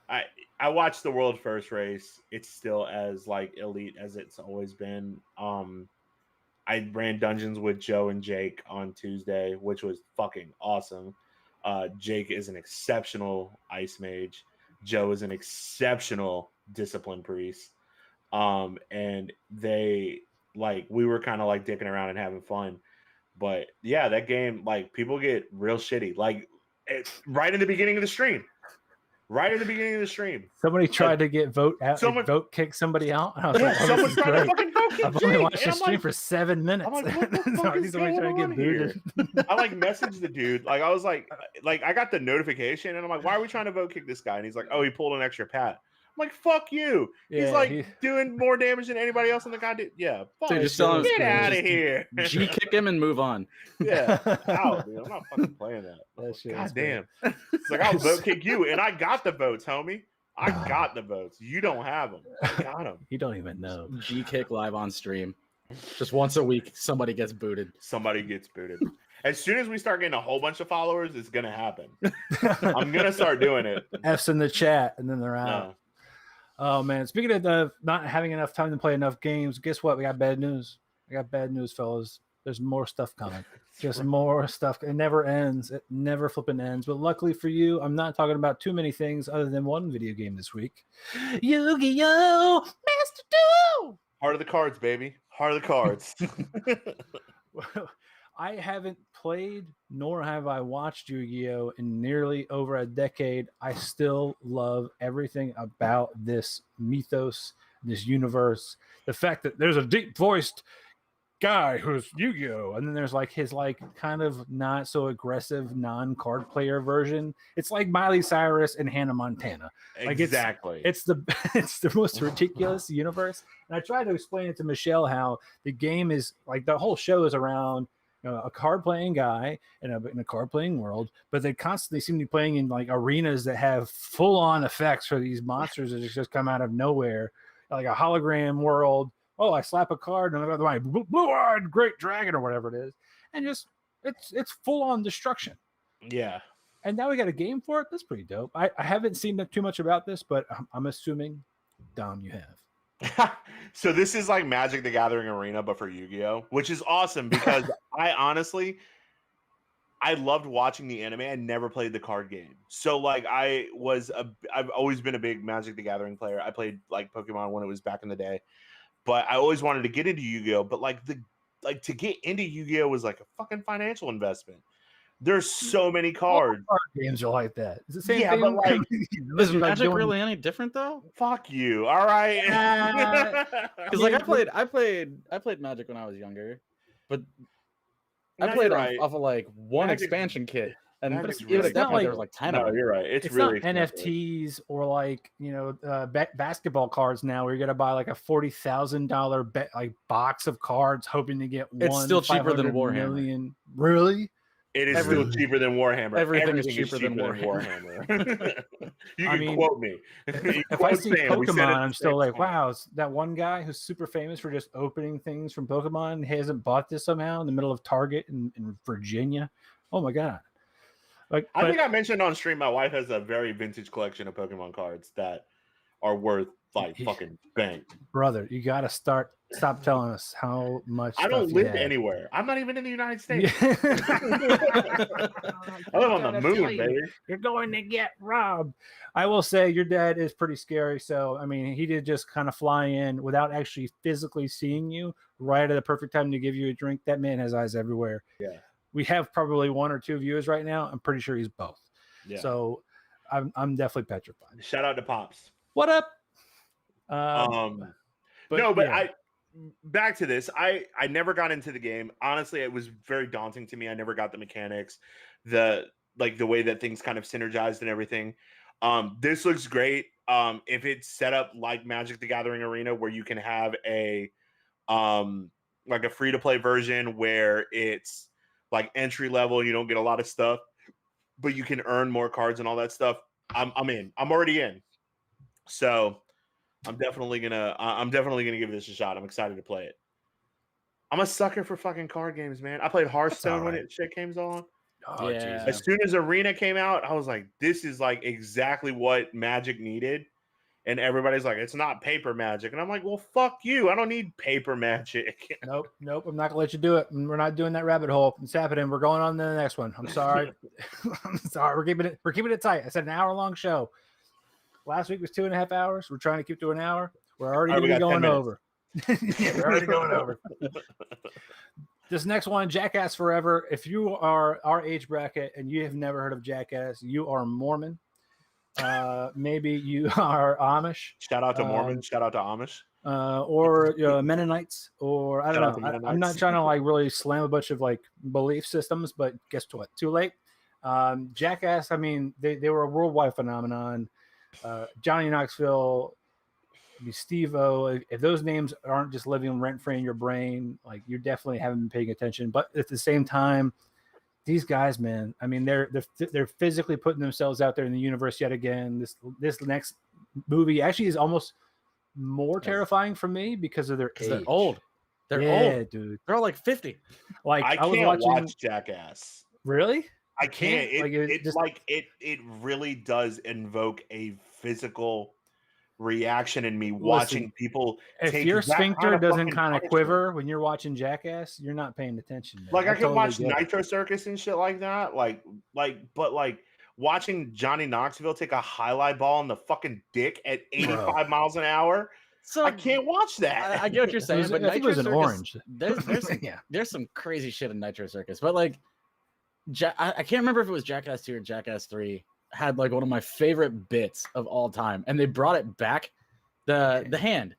S2: I watched the World First race. It's still as like elite as it's always been. I ran dungeons with Joe and Jake on Tuesday, which was fucking awesome. Jake is an exceptional ice mage. Joe is an exceptional discipline priest. And they we were kind of like dicking around and having fun. But yeah, that game, like people get real shitty. Like right in the beginning of the stream.
S1: Somebody tried to get vote kick somebody out. I was like,
S2: someone tried to fucking vote kick
S1: I've only watched the stream for 7 minutes.
S2: I'm like, what the fuck is going on here? I messaged the dude. Like I was like I got the notification and I'm like, why are we trying to vote kick this guy? And he's like, oh, he pulled an extra pat. I'm like, fuck you.
S1: Yeah,
S2: he's doing more damage than anybody else in the goddamn. Yeah, fuck
S3: Dude, just
S2: get out of here.
S3: G kick him and move on.
S2: Yeah, out, dude. I'm not fucking playing that. God damn. It's like I'll vote kick you, and I got the votes, homie. I got the votes. You don't have them. I got them.
S1: You don't even know.
S3: G kick live on stream. Just once a week, somebody gets booted. As soon as we start getting a whole bunch of followers, it's gonna happen. I'm gonna start doing it.
S1: F's in the chat, and then they're out.
S2: No.
S1: Oh man! Speaking of not having enough time to play enough games, guess what? We got bad news. Fellas. There's more stuff coming. Just more stuff. It never ends. It never flipping ends. But luckily for you, I'm not talking about too many things other than one video game this week. Yu-Gi-Oh! Master Duel!
S2: Heart of the cards, baby. Heart of the cards.
S1: I haven't played nor have I watched Yu-Gi-Oh! In nearly over a decade. I still love everything about this mythos, this universe. The fact that there's a deep-voiced guy who's Yu-Gi-Oh! And then there's like his kind of not so aggressive non-card player version. It's like Miley Cyrus and Hannah Montana.
S2: Exactly.
S1: It's the most ridiculous universe. And I tried to explain it to Michelle how the game is like the whole show is around a card playing guy in a card playing world, but they constantly seem to be playing in like arenas that have full on effects for these monsters that just come out of nowhere, like a hologram world. Oh, I slap a card and I got my blue-eyed great dragon or whatever it is, and just it's full on destruction.
S2: Yeah.
S1: And now we got a game for it. That's pretty dope. I haven't seen too much about this, but I'm assuming, Dom, you have.
S2: So this is like Magic the Gathering Arena, but for Yu-Gi-Oh, which is awesome because I loved watching the anime. I never played the card game. So like I've always been a big Magic the Gathering player. I played like Pokemon when it was back in the day, but I always wanted to get into Yu-Gi-Oh, but like to get into Yu-Gi-Oh was like a fucking financial investment. There's so many cards.
S1: All card games are like that. It's the same
S2: Yeah,
S1: thing.
S2: but like,
S3: Is Magic really any different though?
S2: fuck you. All right.
S3: Because like I played Magic when I was younger, but I played off of like one
S2: Magic-
S3: expansion kit, and
S2: Magic's
S3: even
S2: really
S3: at that
S1: not
S3: point there
S1: like-
S3: was like 10
S2: No,
S3: of them.
S2: you're right. It's
S1: It's
S2: really
S1: not
S2: expensive.
S1: NFTs or like basketball cards now, where you're gonna buy like a $40,000 like box of cards, hoping to get
S3: It's
S1: one.
S3: still cheaper than
S1: 500
S3: Warhammer.
S1: million. Really?
S2: It is still cheaper than Warhammer.
S3: Everything is cheaper than
S2: Warhammer. You
S1: I
S2: can
S1: mean,
S2: quote me.
S1: If I
S2: Quote
S1: see
S2: Sam, we said it
S1: Pokemon,
S2: at
S1: I'm
S2: the
S1: still
S2: same
S1: like,
S2: time.
S1: wow, it's that one guy who's super famous for just opening things from Pokemon. He hasn't bought this somehow in the middle of Target in Virginia. Oh my god! Like,
S2: I
S1: but-
S2: think I mentioned on stream my wife has a very vintage collection of Pokemon cards that are worth like fucking bank.
S1: brother, you gotta stop telling us how much.
S2: I don't
S1: stuff you
S2: live
S1: have.
S2: anywhere. I'm not even in the United States.
S1: Yeah.
S2: I live on the moon, baby.
S1: You're going to get robbed. I will say your dad is pretty scary. So, I mean, he did just kind of fly in without actually physically seeing you right at the perfect time to give you a drink. That man has eyes everywhere.
S2: Yeah.
S1: We have probably one or two viewers right now. I'm pretty sure he's both.
S2: Yeah.
S1: So I'm definitely petrified.
S2: Shout out to Pops.
S1: What up?
S2: But back to this. I never got into the game. Honestly, it was very daunting to me. I never got the mechanics, the way that things kind of synergized and everything. This looks great. If it's set up like Magic the Gathering Arena, where you can have a like a free to play version where it's like entry level, you don't get a lot of stuff, but you can earn more cards and all that stuff. I'm in. I'm already in. So I'm definitely gonna give this a shot. I'm excited to play it. I'm a sucker for fucking card games, man. I played Hearthstone when it shit came on.
S1: Oh,
S3: Yeah.
S1: Jesus.
S2: As soon as Arena came out, I was like, this is like exactly what Magic needed. And everybody's like, it's not paper Magic. And I'm like, well, fuck you. I don't need paper Magic.
S1: Nope. I'm not gonna let you do it. We're not doing that rabbit hole. It's happening. We're going on to the next one. I'm sorry. I'm sorry. We're keeping it tight. I said an hour-long show. Last week was 2.5 hours. We're trying to keep to an hour. We're already
S2: All right, we
S1: going
S2: got 10
S1: over. Yeah, we're already going over. This next one, Jackass Forever. If you are our age bracket and you have never heard of Jackass, you are Mormon. Maybe you are Amish.
S2: Shout out to Mormons. Shout out to Amish.
S1: Or Mennonites, or I
S2: Shout out
S1: don't
S2: to
S1: know. I'm not
S2: Mennonites.
S1: trying to like really slam a bunch of like belief systems, but guess what? Too late. Jackass. I mean, they were a worldwide phenomenon. Johnny Knoxville, Steve-O. If those names aren't just living rent free in your brain, like you definitely haven't been paying attention. But at the same time, these guys, man, I mean, they're physically putting themselves out there in the universe yet again. This next movie actually is almost more terrifying for me because of their age.
S3: They're old. They're
S1: yeah,
S3: old.
S1: dude.
S3: They're all like 50.
S1: Like
S2: I
S1: was
S2: can't
S1: watching.
S2: watch Jackass.
S1: Really?
S2: I can't.
S1: Like,
S2: It really does invoke a physical reaction in me watching people.
S1: If
S2: take
S1: your
S2: that
S1: sphincter doesn't
S2: fucking
S1: kind of
S2: punishment.
S1: quiver when you're watching Jackass, you're not paying attention. Man.
S2: Like I can
S1: totally
S2: watch
S1: get it.
S2: Nitro Circus and shit like that. But watching Johnny Knoxville take a highlight ball in the fucking dick at 85 miles an hour.
S3: So
S2: I can't watch that.
S3: I get what you're saying, but
S1: I think it was an
S3: Nitro
S1: orange.
S3: Circus, there's
S1: Yeah.
S3: there's some crazy shit in Nitro Circus, but like, I can't remember if it was Jackass 2 or Jackass 3 had like one of my favorite bits of all time, and they brought it back. The hand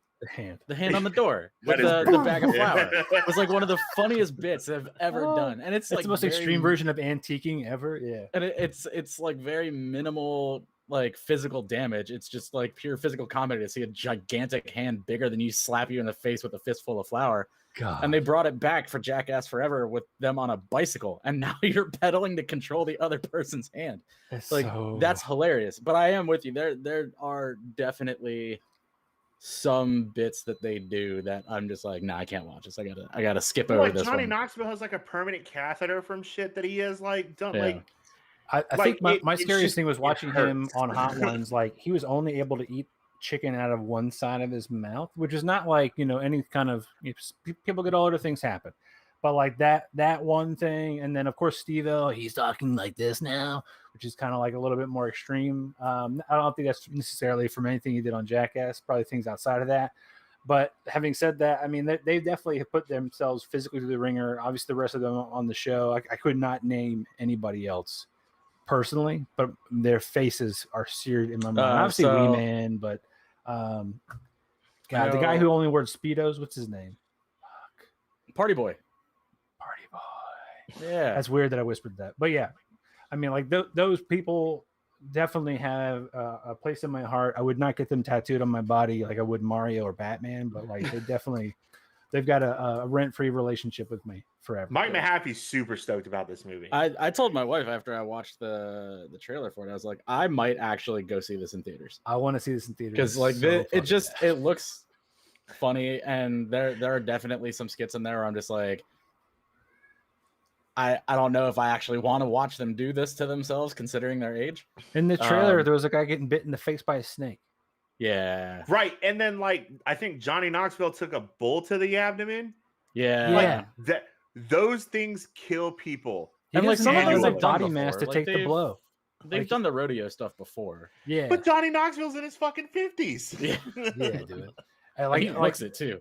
S3: on the door with
S2: That is
S3: the
S2: brutal.
S3: bag of flour.
S2: Yeah.
S3: It was like one of the funniest bits I've ever
S1: Oh,
S3: done, and it's
S1: It's
S3: like
S1: the most
S3: very-
S1: extreme version of antiquing ever. Yeah.
S3: and it's like very minimal like physical damage. It's just like pure physical comedy to see a gigantic hand bigger than you slap you in the face with a fistful of flour.
S1: God.
S3: And they brought it back for Jackass Forever with them on a bicycle, and now you're pedaling to control the other person's hand.
S1: It's
S3: Like
S1: so...
S3: that's hilarious. But I am with you. There are definitely some bits that they do that I'm just like, nah, I can't watch this. I gotta skip over
S2: Like
S3: this
S2: Johnny
S3: one.
S2: Knoxville has like a permanent catheter from shit that he has like done.
S3: Yeah.
S2: Like
S1: I
S2: Like,
S1: think my
S2: it's
S1: scariest
S2: just-
S1: thing was
S2: it
S1: watching him
S2: hurts.
S1: on Hot Ones. Like he was only able to eat chicken out of one side of his mouth, which is not like any kind of people get older, things happen. But like that one thing, and then of course Steve-O, he's talking like this now, which is kind of like a little bit more extreme. I don't think that's necessarily from anything he did on Jackass, probably things outside of that. But having said that, I mean, they definitely have put themselves physically through the ringer. Obviously, the rest of them on the show, I could not name anybody else personally, but their faces are seared in my mind. Obviously, Wee Man, but God, the guy who only wore Speedos, what's his name?
S3: Party Boy.
S1: Party Boy.
S3: Yeah,
S1: That's weird that I whispered that, but yeah, I mean, like those people definitely have a place in my heart. I would not get them tattooed on my body like I would Mario or Batman, but like they've got a rent-free relationship with me forever.
S2: Mike Mahaffey's super stoked about this movie.
S3: I told my wife after I watched the trailer for it, I was like, I might actually go see this in theaters.
S1: I want to see this in theaters
S3: because like it looks funny, and there are definitely some skits in there where I'm just like, I don't know if I actually want to watch them do this to themselves, considering their age.
S1: In the trailer, there was a guy getting bit in the face by a snake.
S3: Yeah.
S2: Right. And then like I think Johnny Knoxville took a bull to the abdomen.
S3: Yeah.
S2: Like those things kill people.
S1: And like some of them like body mass to take the blow.
S3: They've done the rodeo stuff before.
S1: Yeah.
S2: But Johnny Knoxville's in his fucking 50s.
S3: Yeah.
S1: Yeah, dude.
S3: He looks it too.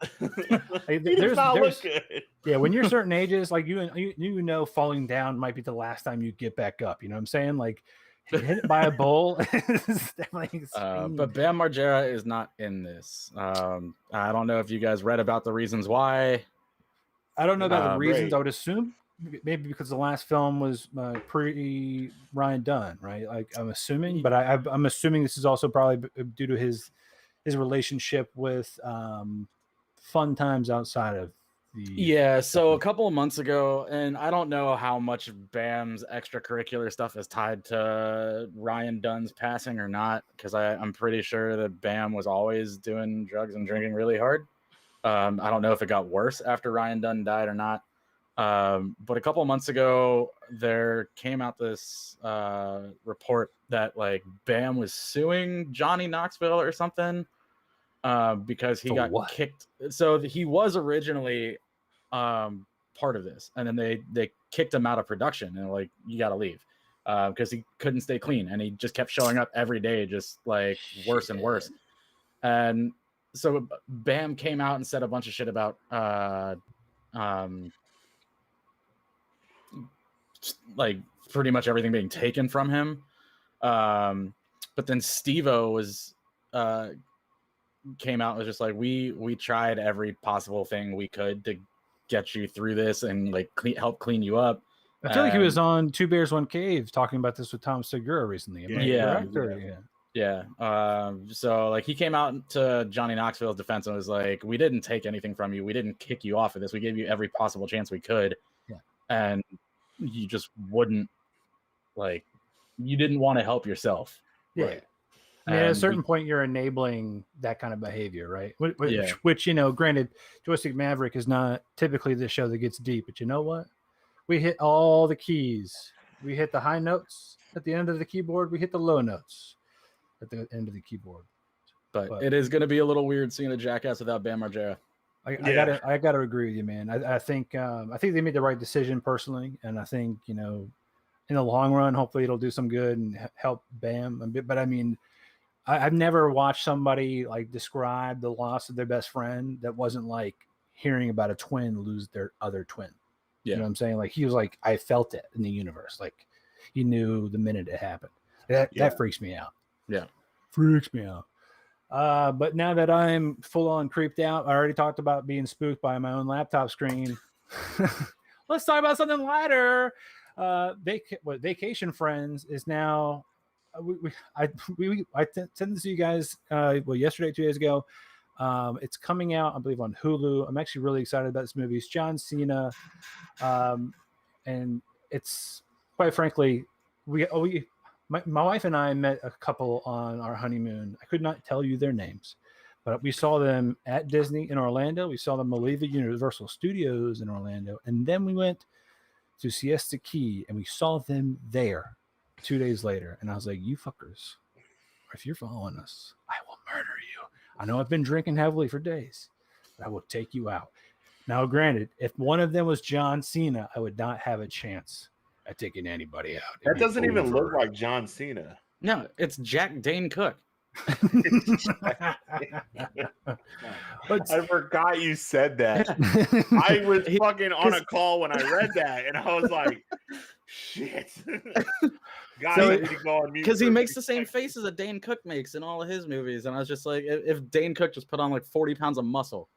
S2: He does not look good.
S1: Yeah, when you're certain ages, like you falling down might be the last time you get back up. You know what I'm saying? Like hit by a bull.
S3: But Bam Margera is not in this. I don't know if you guys read about the reasons why.
S1: I don't know about the reasons.
S2: Right.
S1: I would assume maybe because the last film was pre Ryan Dunn, right? Like I'm assuming, but I'm assuming this is also probably due to his relationship with Fun Times outside of the.
S3: Yeah, so a couple of months ago, and I don't know how much Bam's extracurricular stuff is tied to Ryan Dunn's passing or not, because I'm pretty sure that Bam was always doing drugs and drinking really hard. I don't know if it got worse after Ryan Dunn died or not. But a couple of months ago, there came out this report that like Bam was suing Johnny Knoxville or something because he got kicked. So he was originally part of this, and then they kicked him out of production and like, you got to leave because he couldn't stay clean, and he just kept showing up every day, just like worse and worse. And so Bam came out and said a bunch of shit about like pretty much everything being taken from him. But then Steve-O was came out and was just like, we tried every possible thing we could to get you through this and like help clean you up.
S1: I feel like he was on Two Bears One Cave talking about this with Tom Segura recently.
S3: Yeah. So like he came out to Johnny Knoxville's defense and was like, we didn't take anything from you. We didn't kick you off of this. We gave you every possible chance we could.
S1: Yeah.
S3: And you just wouldn't, like, you didn't want to help yourself.
S1: Yeah.
S3: Right.
S1: I mean, at a certain point, you're enabling that kind of behavior, right? Which, granted, Joystick Maverick is not typically the show that gets deep, but you know what? We hit all the keys. We hit the high notes at the end of the keyboard. We hit the low notes at the end of the keyboard.
S3: But it is going to be a little weird seeing a Jackass without Bam Margera.
S1: I gotta agree with you, man. I think they made the right decision personally, and I think in the long run, hopefully it'll do some good and help Bam a bit. But I mean, I've never watched somebody like describe the loss of their best friend that wasn't like hearing about a twin lose their other twin.
S3: Yeah.
S1: You know what I'm saying? Like he was like, I felt it in the universe. Like he knew the minute it happened. That freaks me out.
S3: Yeah.
S1: Freaks me out. But now that I'm full on creeped out, I already talked about being spooked by my own laptop screen. Let's talk about something lighter. Vacation Friends is now. I sent this to you guys. Yesterday, 2 days ago. It's coming out, I believe, on Hulu. I'm actually really excited about this movie. It's John Cena, and it's quite frankly, my wife and I met a couple on our honeymoon. I could not tell you their names, but we saw them at Disney in Orlando. We saw them at Universal Studios in Orlando, and then we went to Siesta Key and we saw them there. 2 days later, and I was like, "You fuckers, if you're following us, I will murder you. I know I've been drinking heavily for days, but I will take you out." Now, granted, if one of them was John Cena, I would not have a chance at taking anybody out. It'd
S2: That
S1: be
S2: doesn't even look
S1: over.
S2: like John Cena.
S3: No, it's Jack Dane Cook.
S1: But
S2: I forgot you said that. I was fucking on a call when I read that, and I was like, "Shit." Guys,
S3: So
S2: you need to go on mute
S3: because he
S2: for a
S3: makes
S2: few
S3: the same
S2: seconds.
S3: faces that Dane Cook makes in all of his movies, and I was just like, if Dane Cook just put on like 40 pounds of muscle,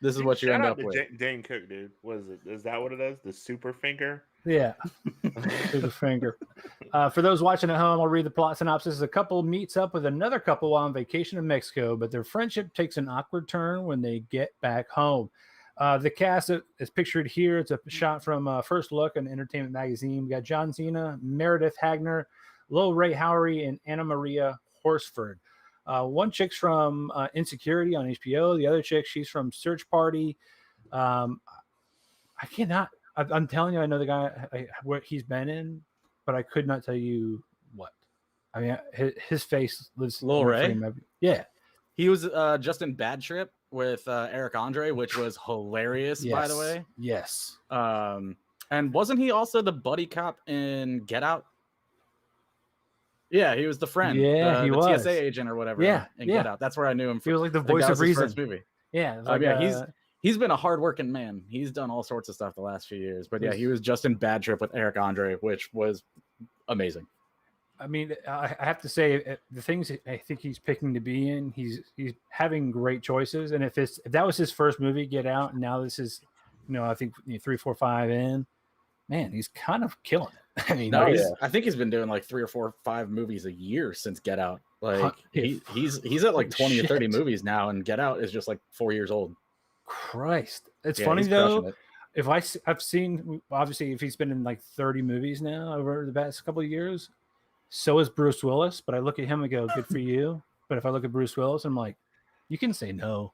S3: this is what you
S2: Shout
S3: end
S2: out
S3: up
S2: to
S3: with.
S2: Dane Cook, dude. What is it? Is that what it is? The super finger?
S1: yeah, through the finger. For those watching at home, I'll read the plot synopsis. A couple meets up with another couple while on vacation in Mexico, but their friendship takes an awkward turn when they get back home. The cast is pictured here. It's a shot from First Look, an entertainment magazine. We got John Cena, Meredith Hagner, Lil Ray Howery, and Anna Maria Horsford. One chick's from Insecurity on HBO. The other chick, she's from Search Party. I cannot. I'm telling you, I know the guy, what he's been in, but I could not tell you what. I mean, his face lives
S3: Lil
S1: in the
S3: Ray?
S1: frame of- Yeah.
S3: He was just in Bad Trip with Eric Andre, which was hilarious, by the
S1: Yes.
S3: way.
S1: Yes.
S3: And wasn't he also the buddy cop in Get Out? Yeah, he was the friend.
S1: Yeah, he
S3: the
S1: was.
S3: TSA agent or whatever.
S1: Yeah,
S3: in
S1: yeah.
S3: Get Out. That's where I knew him
S1: He
S3: from.
S1: was like the
S3: I think
S1: voice
S3: that
S1: of
S3: was his
S1: reason.
S3: first movie.
S1: Yeah. It was like,
S3: Yeah, he's been a hardworking man. He's done all sorts of stuff the last few years. But yeah, he was just in Bad Trip with Eric Andre, which was amazing.
S1: I mean, I have to say the things I think he's picking to be in, he's having great choices. And if that was his first movie, Get Out, and now this is, I think 3, 4, 5 in, man, he's kind of killing it. I mean,
S3: No, I think he's been doing like 3 or 4 or 5 movies a year since Get Out. Like he's at like 20 or 30 movies now, and Get Out is just like 4 years old.
S1: Christ, it's
S3: Yeah,
S1: funny
S3: he's
S1: though.
S3: crushing it.
S1: If I've seen, obviously, if he's been in like 30 movies now over the past couple of years, so is Bruce Willis. But I look at him and go, "Good for you." But if I look at Bruce Willis, I'm like, you can say no.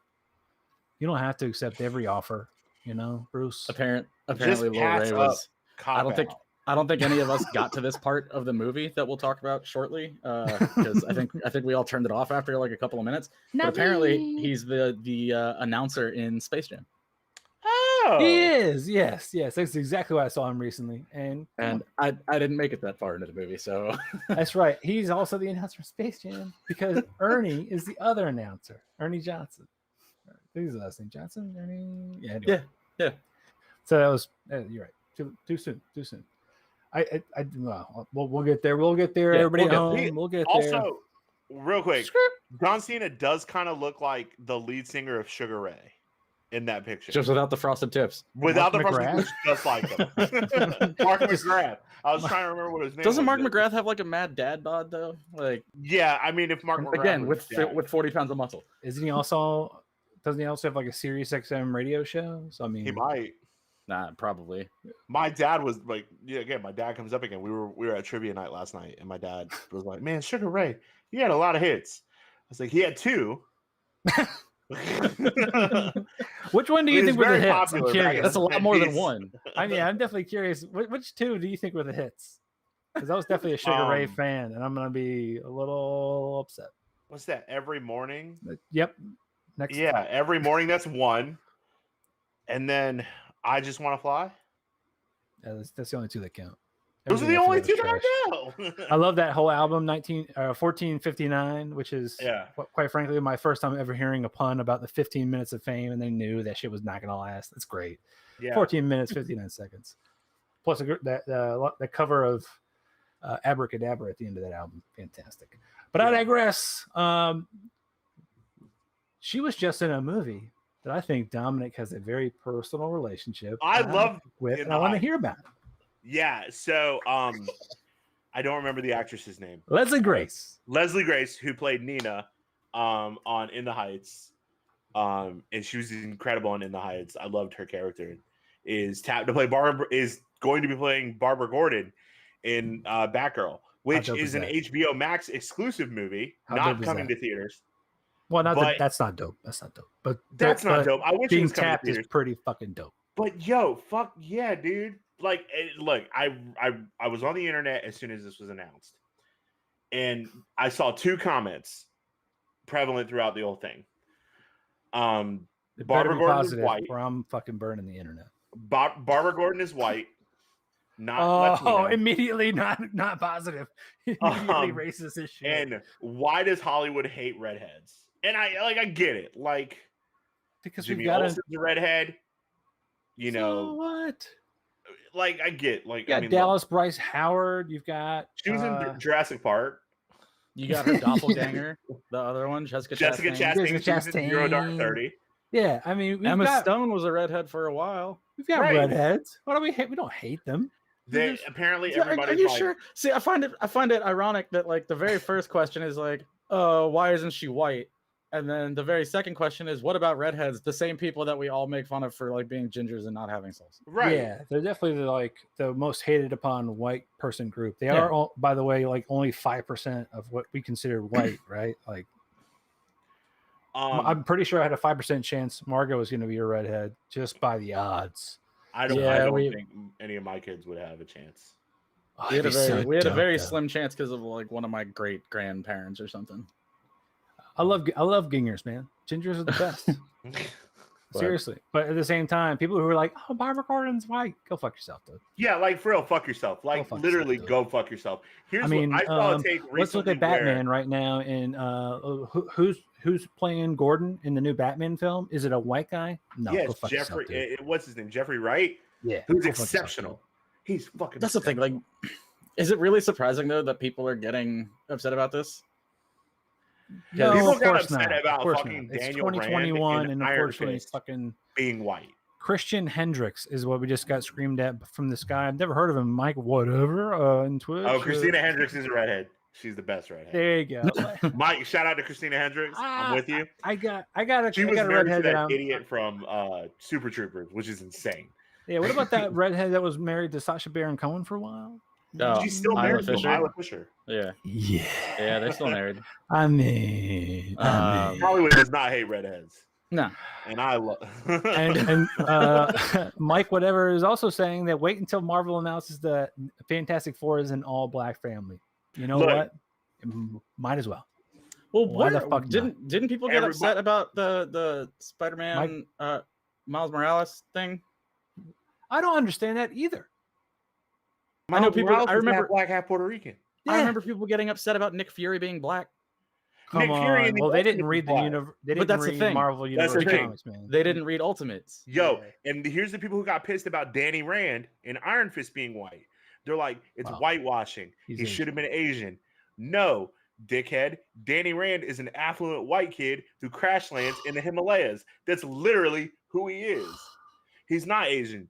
S1: You don't have to accept every offer, Bruce.
S3: Apparently,
S2: Just
S3: Lil
S2: pass
S3: Ray
S2: up.
S3: was.
S2: Cop
S3: I don't think any of us got to this part of the movie that we'll talk about shortly, because I think we all turned it off after like a couple of minutes. But apparently, he's the announcer in Space Jam.
S2: Oh,
S1: He is. Yes. That's exactly why I saw him recently. And
S3: I didn't make it that far into the movie, so
S1: that's right. He's also the announcer of Space Jam because Ernie is the other announcer, Ernie Johnson. I think his last name Johnson. Ernie. Yeah. Anyway.
S3: Yeah.
S1: So that was. You're right. Too soon. Well, we'll get there. We'll get there.
S3: Yeah,
S1: Everybody
S3: we'll
S1: at
S3: get
S1: home. We'll get there.
S2: also, real quick, John Cena does kind of look like the lead singer of Sugar Ray in that picture.
S3: just without the frosted tips.
S2: Without
S1: Mark
S2: the
S1: McGrath?
S2: person, just like him. Mark McGrath. I was trying to remember what his name
S3: Doesn't
S2: was.
S3: Mark McGrath have like a mad dad bod though? Like
S2: Yeah, I mean, if Mark McGrath
S3: again
S2: was
S3: with 40 pounds of muscle.
S1: Isn't he also? Doesn't he also have like a Sirius XM radio show? So I mean,
S2: he might.
S3: Nah, probably.
S2: My dad was like, again, my dad comes up again. We were at trivia night last night, and my dad was like, "Man, Sugar Ray, he had a lot of hits." I was like, "He had 2."
S1: Which one do you
S2: It
S1: think
S2: is
S1: were the
S2: very
S1: hits?
S2: popular
S1: I'm
S2: back
S1: curious.
S2: in
S3: That's a lot more than one.
S1: I'm definitely curious. Which 2 do you think were the hits? Because I was definitely a Sugar Ray fan, and I'm gonna be a little upset.
S2: What's that? Every morning?
S1: Yep. Next.
S2: Yeah, every morning. That's 1. And then I Just Want to Fly.
S1: Yeah, that's the only 2 that count.
S2: Those are the
S1: Everything
S2: only
S1: after
S2: 2
S1: that
S2: that
S1: was
S2: I
S1: trash.
S2: know.
S1: I love that whole album, 1459, which is quite frankly my first time ever hearing a pun about the 15 minutes of fame, and they knew that shit was not gonna last. That's great.
S2: Yeah.
S1: 14 minutes 59 seconds. Plus the cover of Abracadabra at the end of that album, fantastic. But I digress. She was just in a movie that I think Dominic has a very personal relationship with, and I want to hear about it.
S2: Yeah, so I don't remember the actress's name.
S1: Leslie Grace,
S2: who played Nina on In the Heights, and she was incredible in The Heights. I loved her character. Is tapped to play is going to be playing Barbara Gordon in Batgirl, which is an HBO Max exclusive movie, not coming to theaters.
S1: Well, that's not dope. That's not dope. But
S2: that's not dope. I wish it
S1: being
S2: was coming to
S1: tapped is
S2: theaters.
S1: pretty fucking dope.
S2: But fuck yeah, dude! like, look, I was on the internet as soon as this was announced, and I saw two comments prevalent throughout the whole thing.
S1: It better
S2: Barbara
S1: be
S2: Gordon is
S1: positive,
S2: white.
S1: or I'm fucking burning the internet.
S2: Barbara Gordon is white, not
S1: Oh,
S2: Latino.
S1: immediately not positive. Immediately racist as shit.
S2: And why does Hollywood hate redheads? And I get it. Like,
S1: because
S2: Jimmy
S1: we've got
S2: Olsen's a redhead. You
S1: so
S2: know
S1: what?
S2: Like, I get, like,
S1: You got
S2: I mean,
S1: Dallas Bryce Howard. You've got
S2: she was in Jurassic Park.
S3: You got her doppelganger, the other one, Jessica Chastain.
S2: She was in Zero Dark 30.
S1: Yeah, I mean,
S3: Emma Stone was a redhead for a while.
S1: We've got redheads. What do we hate? We don't hate them.
S2: They apparently everybody.
S3: Are you sure? See, I find it ironic that like the very first question is like, why isn't she white? And then the very second question is, what about redheads? The same people that we all make fun of for like being gingers and not having souls.
S2: Right.
S1: Yeah, they're definitely the most hated upon white person group. They are, all, by the way, like only 5% of what we consider white, right? Like, I'm pretty sure I had a 5% chance Margot was going to be a redhead just by the odds.
S2: I don't think any of my kids would have a chance.
S3: Oh, we had a very slim chance because of like one of my great grandparents or something.
S1: I love gingers, man. Gingers are the best. Seriously. But at the same time, people who are like, oh, Barbara Gordon's white, go fuck yourself, dude.
S2: Yeah, like for real, fuck yourself. Like literally go fuck yourself. Here's what I saw a take recently.
S1: Let's look at Batman right now. And who's playing Gordon in the new Batman film? Is it a white guy? No.
S2: Yes, Jeffrey. What's his name? Jeffrey Wright.
S1: Yeah.
S2: Who's exceptional. He's fucking.
S3: That's the thing. Like, is it really surprising though that people are getting upset about this?
S1: No,
S2: people got
S1: upset
S2: about fucking
S1: it's
S2: Daniel
S1: 2021 and unfortunately
S2: Fist
S1: fucking
S2: being white.
S1: Christian Hendricks is what we just got screamed at from this guy. I've never heard of him. Mike, whatever, on Twitch.
S2: Oh, Christina Hendricks is a redhead. She's the best redhead.
S1: There you go.
S2: Mike, shout out to Christina Hendricks. I'm with you.
S1: I got a
S2: She was
S1: redhead
S2: married to that idiot from Super Troopers, which is insane.
S1: Yeah, what about that redhead that was married to Sacha Baron Cohen for a while?
S2: She's still married to Isla Fisher.
S3: Yeah, they're still married.
S1: I mean,
S2: Hollywood does not hate redheads.
S3: No,
S2: and I love.
S1: and Mike, whatever, is also saying that wait until Marvel announces the Fantastic Four is an all-black family. You know what? Might as well.
S3: Well, why the fuck didn't people get upset about the Spider-Man Miles Morales thing?
S1: I don't understand that either.
S3: I know people. I remember
S2: half black, half Puerto Rican.
S3: Yeah. I remember people getting upset about Nick Fury being black.
S1: Come on. Well, they didn't read the universe. They didn't read Marvel Universe comics, man.
S3: They didn't read Ultimates.
S2: Yo, and here's the people who got pissed about Danny Rand and Iron Fist being white. They're like, it's whitewashing. He should have been Asian. No, dickhead. Danny Rand is an affluent white kid who crash lands in the Himalayas. That's literally who he is. He's not Asian.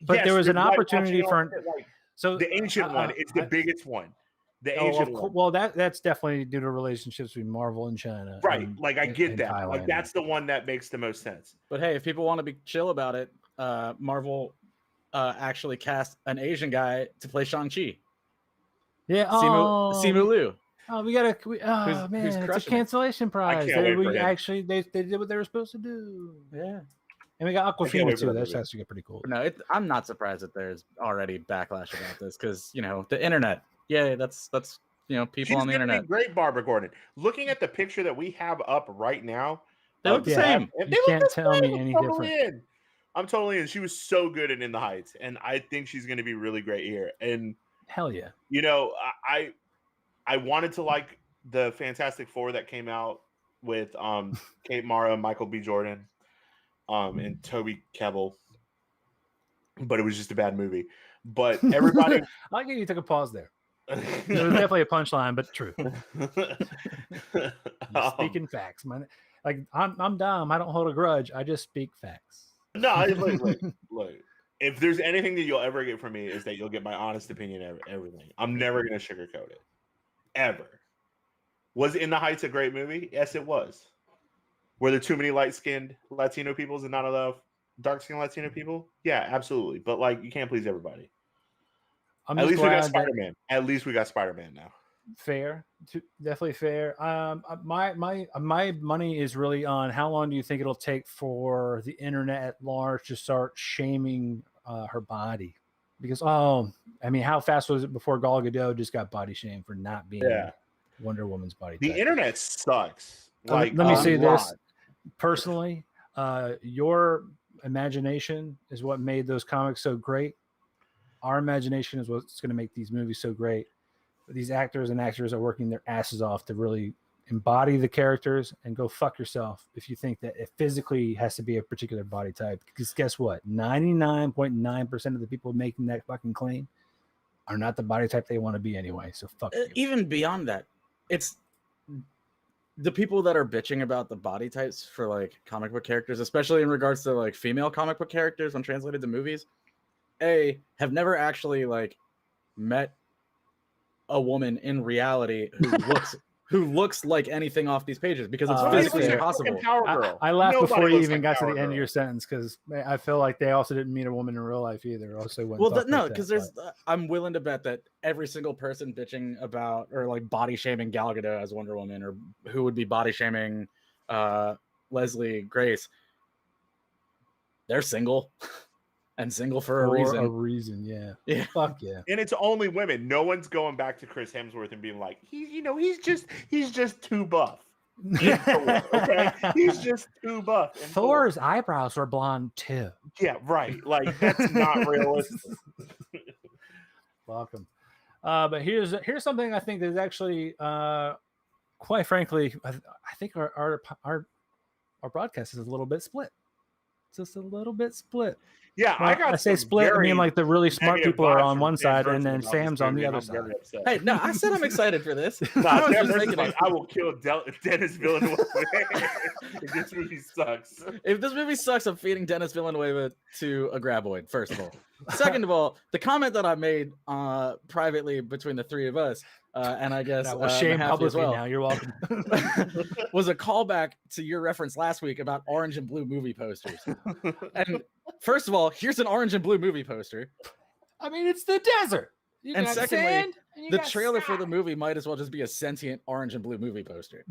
S1: But there was an opportunity for
S2: the ancient one is the biggest one. The Asian one.
S1: Well, that's definitely due to relationships between Marvel and China.
S2: Right. Like I get that. Thailand. Like that's the one that makes the most sense.
S3: But hey, if people want to be chill about it, Marvel actually cast an Asian guy to play Shang-Chi.
S1: Yeah.
S3: Simu Liu.
S1: Oh, man, it's a cancellation prize. They did what they were supposed to do.
S3: Yeah.
S1: And we got Aquafina too. That's actually pretty cool.
S3: No, I'm not surprised that there's already backlash about this because the internet. Yeah, that's people on the internet.
S2: Great, Barbara Gordon. Looking at the picture that we have up right now,
S3: they look the same.
S1: You can't tell me any different.
S2: I'm totally in. She was so good in the Heights, and I think she's going to be really great here. And
S1: hell yeah,
S2: I wanted to like the Fantastic Four that came out with Kate Mara, Michael B. Jordan. And Toby Kebbell, but it was just a bad movie. But everybody,
S1: I like you took a pause there. It was definitely a punchline, but true. Speaking facts, man. Like I'm dumb. I don't hold a grudge. I just speak facts.
S2: No, look. If there's anything that you'll ever get from me, is that you'll get my honest opinion of everything. I'm never gonna sugarcoat it, ever. Was In the Heights a great movie? Yes, it was. Were there too many light-skinned Latino peoples and not enough dark-skinned Latino people? Yeah, absolutely. But like, you can't please everybody. At least we got Spider-Man. At least we got Spider-Man now.
S1: Fair, definitely fair. My money is really on how long do you think it'll take for the internet at large to start shaming her body. Because I mean, how fast was it before Gal Gadot just got body shamed for not being Wonder Woman's body
S2: The
S1: type?
S2: internet sucks. Like,
S1: let me say this personally: your imagination is what made those comics so great. Our imagination is what's going to make these movies so great. These actors and actors are working their asses off to really embody the characters, and go fuck yourself if you think that it physically has to be a particular body type. Because guess what? 99.9% of the people making that fucking claim are not the body type they want to be anyway. So fuck you.
S3: Even beyond that, it's the people that are bitching about the body types for like comic book characters, especially in regards to like female comic book characters when translated to movies, have never actually like met a woman in reality who looks like anything off these pages, because it's physically impossible.
S1: I laughed before you even got to the end of your sentence, because I feel like they also didn't meet a woman in real life either. Also,
S3: no, because I'm willing to bet that every single person bitching about or like body shaming Gal Gadot as Wonder Woman, or who would be body shaming Leslie Grace, they're single. And single for a reason.
S1: Yeah. Fuck yeah.
S2: And it's only women. No one's going back to Chris Hemsworth and being like, he's just too buff. Okay, he's just too buff. And
S1: Thor's eyebrows were blonde too.
S2: Yeah, right. Like, that's not realistic.
S1: Welcome. But here's something I think is actually, quite frankly, I think our broadcast is a little bit split. Just a little bit split.
S2: Yeah,
S1: I say split. I mean, like the really smart people are on one side, and then Sam's on the other side.
S3: Hey, no, I said I'm excited for this.
S2: I will kill Dennis Villeneuve if this movie sucks.
S3: If this movie sucks, I'm feeding Dennis Villeneuve to a graboid, first of all. Second of all, the comment that I made privately between the three of us, and I guess
S1: shame publicly as well. Now you're welcome.
S3: Was a callback to your reference last week about orange and blue movie posters. And first of all, here's an orange and blue movie poster.
S1: I mean, it's the desert.
S3: And secondly, the trailer for the movie might as well just be a sentient orange and blue movie poster.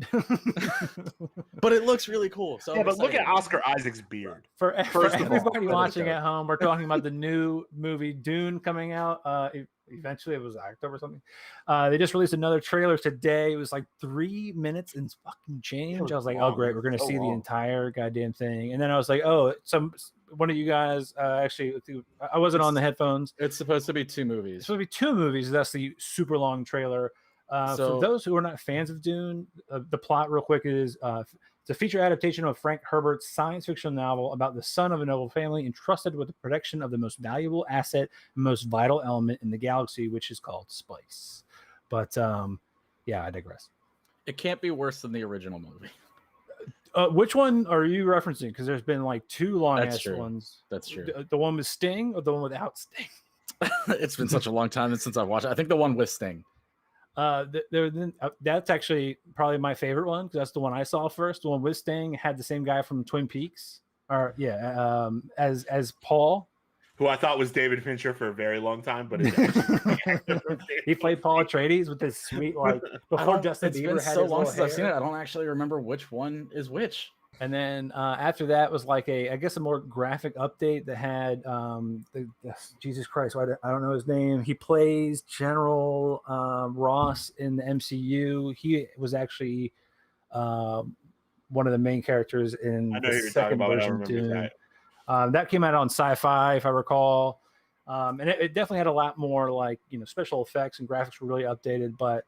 S3: But it looks really cool. So
S2: yeah, but look at Oscar Isaac's beard.
S1: For everybody watching at home, we're talking about the new movie Dune coming out. Eventually, it was October or something. They just released another trailer today. It was like 3 minutes and fucking change. I was like, oh great, we're gonna see the entire goddamn thing. And then I was like, oh, one of you guys actually, I wasn't on the headphones.
S3: It's supposed to be 2 movies.
S1: It's supposed to be 2 movies. That's the super long trailer. For those who are not fans of Dune, the plot real quick is it's a feature adaptation of Frank Herbert's science fiction novel about the son of a noble family entrusted with the protection of the most valuable asset and most vital element in the galaxy, which is called spice. But yeah, I digress.
S3: It can't be worse than the original movie.
S1: Which one are you referencing? Because there's been like 2 long-ass ones.
S3: That's true.
S1: The one with Sting or the one without Sting?
S3: It's been such a long time since I've watched it. I think the one with Sting.
S1: That's actually probably my favorite one, because that's the one I saw first. The one with Sting had the same guy from Twin Peaks, as Paul,
S2: who I thought was David Fincher for a very long time, but
S1: he played Paul Atreides with this sweet, like, before Justin Bieber had so long since
S3: I've seen it. I don't actually remember which one is which.
S1: And then after that was like I guess a more graphic update that had Jesus Christ, I don't know his name. He plays General Ross in the MCU. He was actually one of the main characters in the second version of Dune. That came out on Sci-Fi, if I recall. And it definitely had a lot more like, special effects and graphics were really updated. But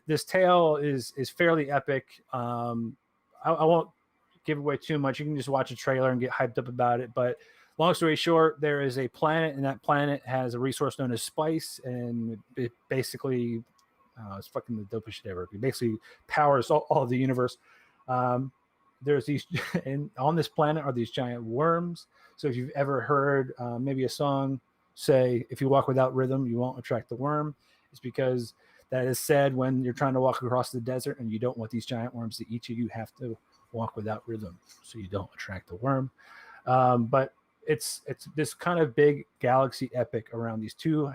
S1: this tale is fairly epic. I won't give away too much. You can just watch a trailer and get hyped up about it. But long story short, there is a planet, and that planet has a resource known as spice, and it basically it's fucking the dopest shit ever. It basically powers all of the universe. There's these, and on this planet are these giant worms. So if you've ever heard maybe a song say, if you walk without rhythm, you won't attract the worm, it's because that is said when you're trying to walk across the desert and you don't want these giant worms to eat you. You have to walk without rhythm so you don't attract the worm. But it's this kind of big galaxy epic around these 2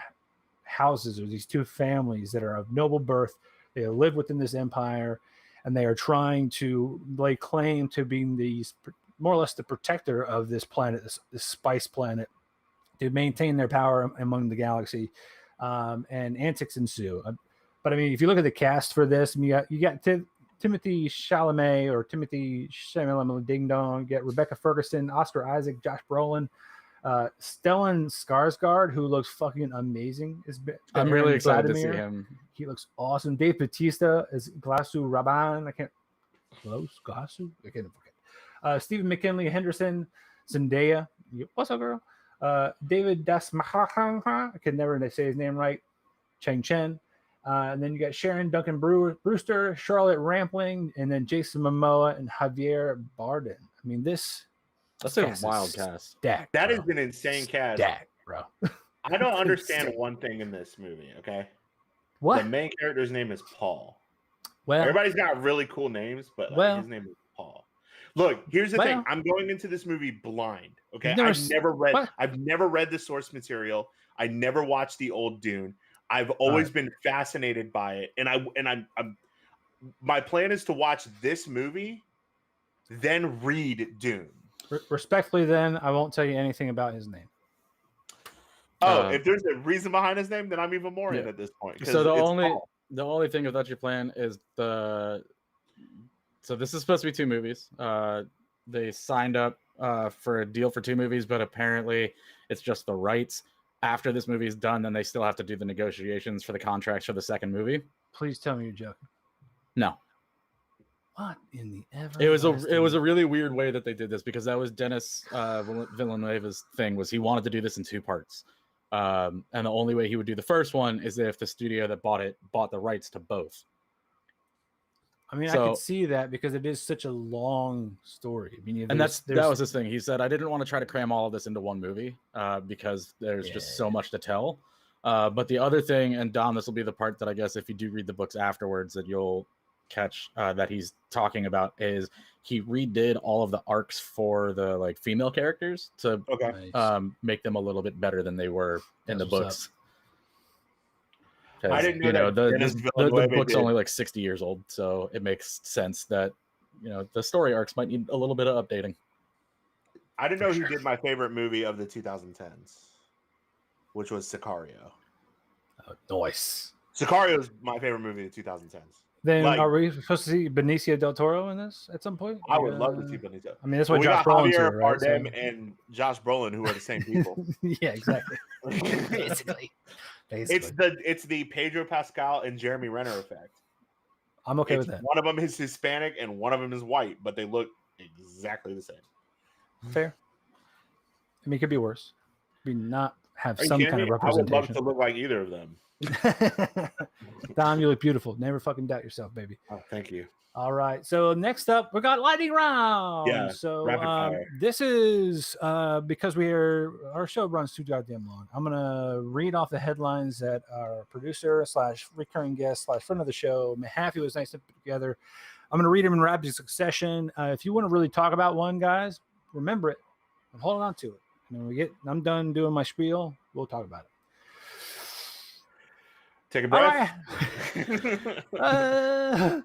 S1: houses, or these 2 families that are of noble birth. They live within this empire, and they are trying to lay claim to being these more or less the protector of this planet, this spice planet, to maintain their power among the galaxy, and antics ensue. But I mean, if you look at the cast for this, I mean, you got Timothy Chalamet or Timothy Chalamet Ding Dong. You get Rebecca Ferguson, Oscar Isaac, Josh Brolin, Stellan Skarsgård, who looks fucking amazing.
S3: I'm really excited to see him.
S1: He looks awesome. Dave Bautista is Glasu Raban. I can't forget. Stephen McKinley Henderson, Zendaya. What's up, girl? David Dasmaha. I can never say his name right. Chang Chen. And then you got Sharon Duncan Brewster, Charlotte Rampling, and then Jason Momoa and Javier Bardem. I mean, that's
S3: a wild cast.
S2: That is an insane cast.
S1: Stacked, bro.
S2: I don't understand one thing in this movie, okay?
S1: What?
S2: The main character's name is Paul.
S1: Well,
S2: everybody's got really cool names, but his name is Paul. Look, here's the thing. I'm going into this movie blind, okay? I've never read the source material. I never watched the old Dune. I've always been fascinated by it, and I'm my plan is to watch this movie, then read Dune.
S1: Respectfully, then I won't tell you anything about his name.
S2: Oh, if there's a reason behind his name, then I'm even more in at this point.
S3: So the only thing without your plan is so this is supposed to be 2 movies. They signed up for a deal for 2 movies, but apparently it's just the rights. After this movie is done, then they still have to do the negotiations for the contracts for the second movie.
S1: Please tell me you're joking.
S3: No.
S1: What in the ever?
S3: It was a really weird way that they did this, because that was Denis Villeneuve's thing. Was he wanted to do this in 2 parts, and the only way he would do the first one is if the studio that bought the rights to both.
S1: I mean, I could see that because it is such a long story. I mean,
S3: that was his thing. He said, I didn't want to try to cram all of this into one movie because there's just so much to tell. But the other thing, and Dom, this will be the part that I guess if you do read the books afterwards that you'll catch that he's talking about, is he redid all of the arcs for the female characters to make them a little bit better than they were in the books.
S2: I didn't know the
S3: book's only 60 years old, so it makes sense that the story arcs might need a little bit of updating.
S2: I didn't know he did my favorite movie of the 2010s, which was Sicario.
S1: Oh, nice.
S2: Sicario is my favorite movie of the 2010s.
S1: Then are we supposed to see Benicio del Toro in this at some point?
S2: I would love to see Benicio.
S1: I mean, that's what Josh Brolin's here, right?
S2: Bardem and Josh Brolin, who are the same people.
S1: Yeah, exactly. Basically.
S2: It's the Pedro Pascal and Jeremy Renner effect.
S1: I'm okay with that.
S2: One of them is Hispanic and one of them is white, but they look exactly the same.
S1: Fair. I mean, it could be worse. We not have some kind of representation.
S2: I would love to look like either of them.
S1: Dom, you look beautiful. Never fucking doubt yourself, baby.
S2: Oh, thank you.
S1: All right. So next up, we got lightning round.
S2: Yeah.
S1: So
S2: rapid fire.
S1: This is because our show runs too goddamn long. I'm gonna read off the headlines that our producer / recurring guest / friend of the show, Mahaffey, was nice to put together. I'm gonna read them in rapid succession. If you want to really talk about one, guys, remember it and hold on to it. And when I'm done doing my spiel, we'll talk about it.
S2: Take a breath.
S1: Right.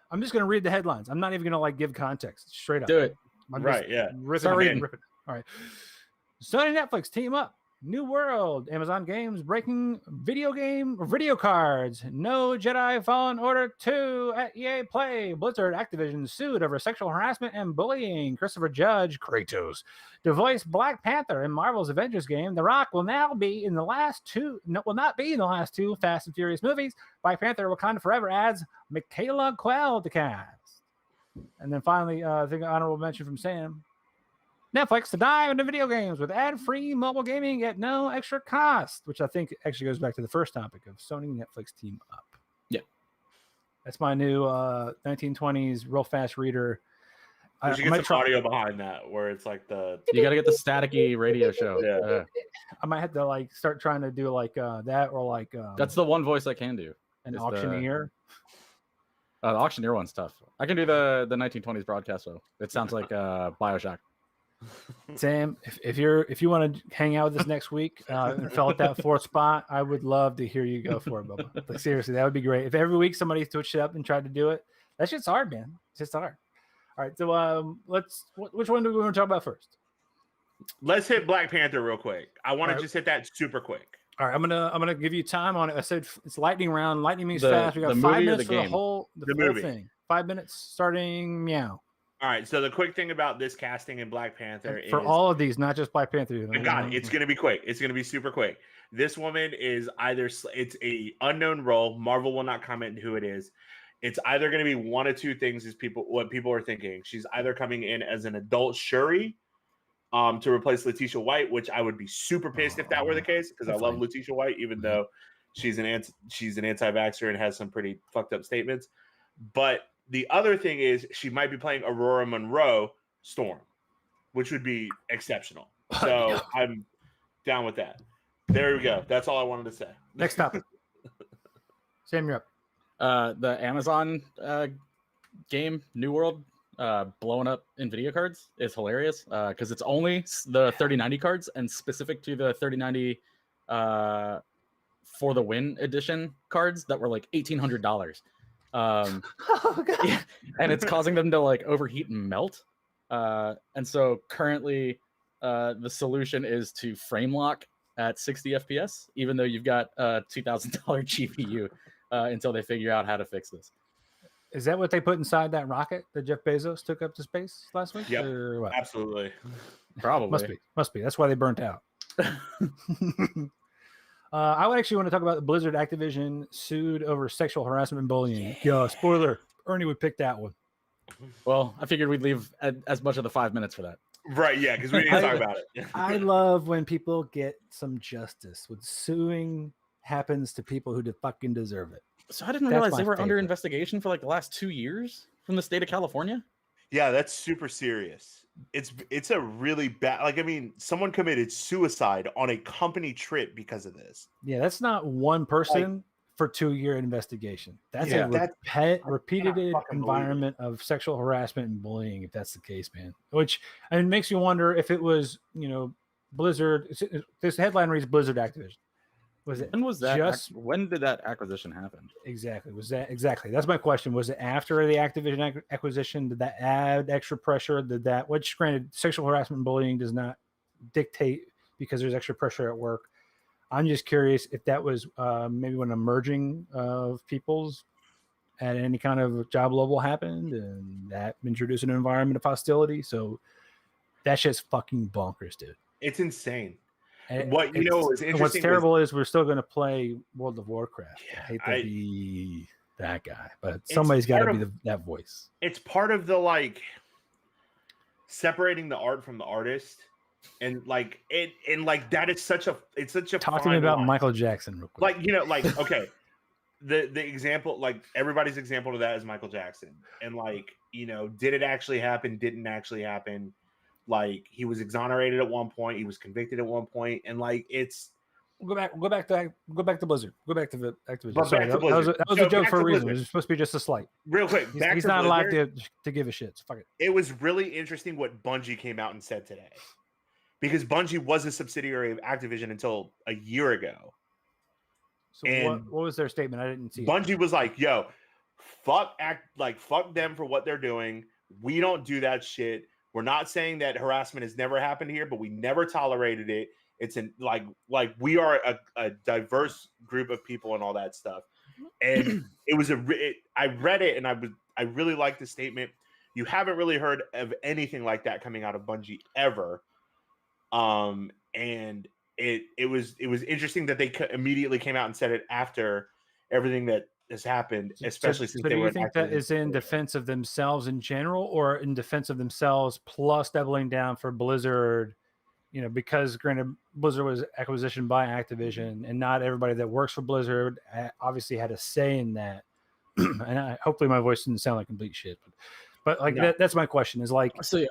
S1: I'm just going to read the headlines. I'm not even going to give context. Straight up.
S3: Do it.
S2: Yeah.
S1: Start reading. All right. Sony and Netflix team up. New World. Amazon Games breaking video cards. No Jedi Fallen Order 2 at EA Play. Blizzard Activision sued over sexual harassment and bullying. Christopher Judge, Kratos, to voice Black Panther in Marvel's Avengers game. The Rock will not be in the last 2 Fast and Furious movies. Black Panther Wakanda Forever adds Michaela Quell to cast. And then finally, I think an honorable mention from Sam. Netflix to dive into video games with ad-free mobile gaming at no extra cost, which I think actually goes back to the first topic of Sony and Netflix team up.
S3: Yeah.
S1: That's my new 1920s real fast reader.
S2: You should get some audio behind that where it's like
S3: you got to get the staticky radio show.
S2: Yeah.
S1: I might have to start trying to do that or
S3: that's the one voice I can do.
S1: An auctioneer.
S3: The auctioneer one's tough. I can do the 1920s broadcast though. It sounds like BioShock.
S1: Sam, if you want to hang out with us next week and fill out that 4th spot, I would love to hear you go for it, Bubba. Seriously, that would be great. If every week somebody switched it up and tried to do it, that shit's hard, man. It's just hard. All right, so which one do we want to talk about first?
S2: Let's hit Black Panther real quick. I want to
S1: Right.
S2: just hit that super quick.
S1: All right, I'm gonna give you time on it. I said it's lightning round. Lightning means
S3: The-
S1: fast. We got
S3: the
S1: 5
S3: movie or
S1: minutes
S3: the
S1: for the
S3: game?
S1: whole
S2: The
S1: whole
S2: movie.
S1: thing. 5 minutes starting meow.
S2: All right. So the quick thing about this casting in Black Panther
S1: For
S2: is
S1: all of these, not just Black Panther.
S2: I got it. It's going to be quick. It's going to be super quick. This woman is either it's a unknown role. Marvel will not comment who it is. It's either going to be one of two things. Is what people are thinking? She's either coming in as an adult Shuri, to replace Letitia White, which I would be super pissed if that were the case because I love Letitia White, even though she's an anti-vaxxer and has some pretty fucked up statements. But the other thing is she might be playing Aurora Monroe Storm, which would be exceptional. So I'm down with that. There we go. That's all I wanted to say.
S1: Next topic. Sam, you're up.
S3: The Amazon game New World blowing up NVIDIA cards is hilarious because it's only the 3090 cards and specific to the 3090 for the win edition cards that were like $1,800. Yeah, and it's causing them to like overheat and melt. And so currently the solution is to frame lock at 60 FPS, even though you've got a $2,000 GPU until they figure out how to fix this.
S1: Is that what they put inside that rocket that Jeff Bezos took up to space last week?
S2: Yep,
S1: or what?
S2: absolutely.
S3: Probably.
S1: Must be. That's why they burnt out. I would actually want to talk about Blizzard Activision sued over sexual harassment and bullying. Yeah, spoiler. Ernie would pick that one.
S3: Well, I figured we'd leave as much of the 5 minutes for that.
S2: Right, yeah, because we didn't talk about it.
S1: I love when people get some justice. When suing happens to people who fucking deserve it.
S3: So I didn't
S1: That's
S3: realize
S1: my
S3: they were under
S1: favorite.
S3: investigation for like the last 2 years from the state of California.
S2: Yeah, that's super serious. It's a really bad. Like, I mean, someone committed suicide on a company trip because of this.
S1: Yeah, that's not one person for 2-year investigation. That's a repeated environment of sexual harassment and bullying, if that's the case, man. Which it makes you wonder if it was, Blizzard. This headline reads Blizzard Activision. Was it?
S3: When was that?
S1: Just
S3: when did that acquisition happen?
S1: exactly? Was that exactly? That's my question. Was it after the Activision acquisition? Did that add extra pressure? Did that? Which, granted, sexual harassment and bullying does not dictate because there's extra pressure at work. I'm just curious if that was maybe when a merging of peoples at any kind of job level happened, and that introduced an environment of hostility. So that shit's fucking bonkers, dude.
S2: It's insane.
S1: And
S2: What you know is interesting.
S1: what's terrible is we're still going to play World of Warcraft.
S2: Yeah,
S1: I hate to be that guy, but
S2: It's
S1: somebody's got to
S2: part
S1: be
S2: of-
S1: that voice.
S2: It's part of the like separating the art from the artist, and like it, and like that is such a
S1: Talk to me
S2: fine
S1: about
S2: line.
S1: Michael Jackson real quick.
S2: Like okay, the example, like everybody's example to that is Michael Jackson, and like did it actually happen? Didn't actually happen. Like he was exonerated at one point, he was convicted at one point, and like it's
S1: Go back to Blizzard. Go back to the Activision.
S2: But
S1: Sorry,
S2: back to
S1: that was
S2: Blizzard.
S1: a
S2: So
S1: joke
S2: back
S1: for a
S2: to
S1: reason.
S2: Blizzard.
S1: It's supposed to be just a slight.
S2: real quick.
S1: He's,
S2: Back
S1: he's
S2: to
S1: not allowed
S2: Blizzard.
S1: to give a shit. So fuck it.
S2: It was really interesting what Bungie came out and said today, because Bungie was a subsidiary of Activision until a year ago.
S1: So
S2: And
S1: what was their statement? I didn't see it.
S2: Bungie was like, "Yo, fuck them for what they're doing. We don't do that shit. We're not saying that harassment has never happened here, but we never tolerated it. It's like we are a diverse group of people and all that stuff." And it was I read it and I really liked the statement. You haven't really heard of anything like that coming out of Bungie ever. And it was interesting that they immediately came out and said it after everything that has happened, especially since
S1: So
S2: they
S1: do
S2: were
S1: you think that is in defense of themselves in general, or in defense of themselves plus doubling down for Blizzard? Because granted, Blizzard was acquisition by Activision, and not everybody that works for Blizzard obviously had a say in that. And hopefully my voice didn't sound like complete shit, but like
S2: No.
S1: that's my question. Is like,
S3: So yeah,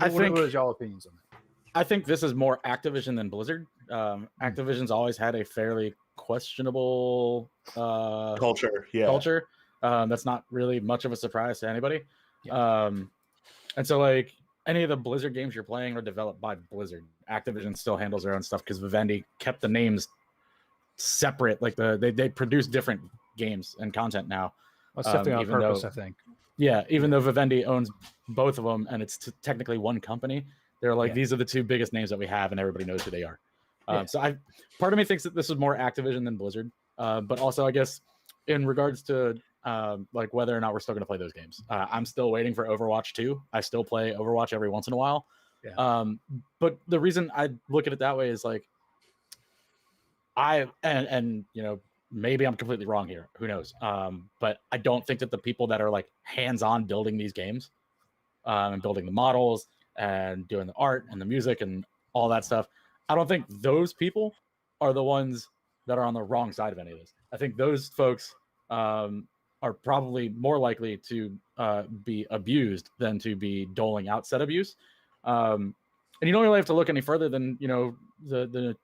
S3: I
S1: what
S3: think
S1: is y'all opinions on that?
S3: I think this is more Activision than Blizzard. Activision's always had a fairly questionable
S2: culture. Yeah.
S3: culture. That's not really much of a surprise to anybody.
S1: Yeah.
S3: And so like any of the Blizzard games you're playing are developed by Blizzard. Activision still handles their own stuff because Vivendi kept the names separate. Like they produce different games and content now.
S1: That's definitely on
S3: even
S1: purpose,
S3: though-
S1: I think.
S3: Yeah, even though Vivendi owns both of them and it's technically one company, They're like,
S1: Yeah.
S3: these are the two biggest names that we have, and everybody knows who they are.
S1: Yeah.
S3: So part of me thinks that this is more Activision than Blizzard, but also I guess in regards to like whether or not we're still going to play those games, I'm still waiting for Overwatch 2. I still play Overwatch every once in a while.
S1: Yeah.
S3: But the reason I look at it that way is like and you know, maybe I'm completely wrong here. Who knows? But I don't think that the people that are like hands-on building these games and building the models and doing the art and the music and all that stuff, I don't think those people are the ones that are on the wrong side of any of this. I think those folks are probably more likely to be abused than to be doling out said abuse. And you don't really have to look any further than, you know, the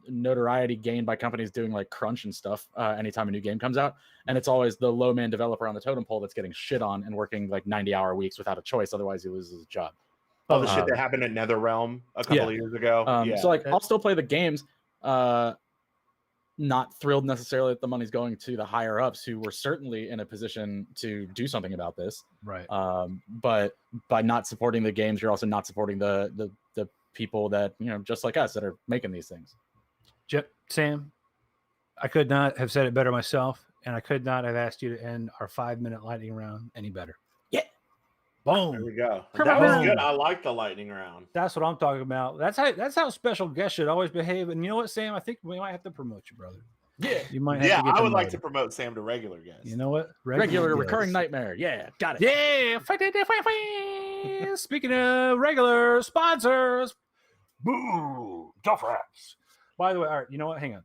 S3: notoriety gained by companies doing like crunch and stuff anytime a new game comes out, and it's always the low man developer on the totem pole that's getting shit on and working like 90-hour weeks without a choice, otherwise he loses his job.
S2: Oh, the shit that happened at NetherRealm a couple of years ago.
S3: So like I'll still play the games, not thrilled necessarily that the money's going to the higher ups who were certainly in a position to do something about this,
S1: Right.
S3: but by not supporting the games, you're also not supporting the people that, you know, just like us, that are making these things.
S1: Sam, I could not have said it better myself, and I could not have asked you to end our 5-minute lightning round any better.
S3: Yeah.
S1: Boom.
S2: There we go.
S1: Come
S2: That was
S1: on.
S2: good. I like the lightning round.
S1: That's what I'm talking about. That's how special guests should always behave. And you know what, Sam? I think we might have to promote you, brother.
S3: Yeah.
S1: You might have
S2: Yeah,
S1: to get
S2: I would like
S1: promoted.
S2: to promote Sam to regular guests.
S1: You know what?
S3: Regular recurring
S1: guests.
S3: nightmare. Yeah, got it.
S1: Yeah. Speaking of regular sponsors, boo, TUFF Wraps. By the way, all right, you know what? Hang on.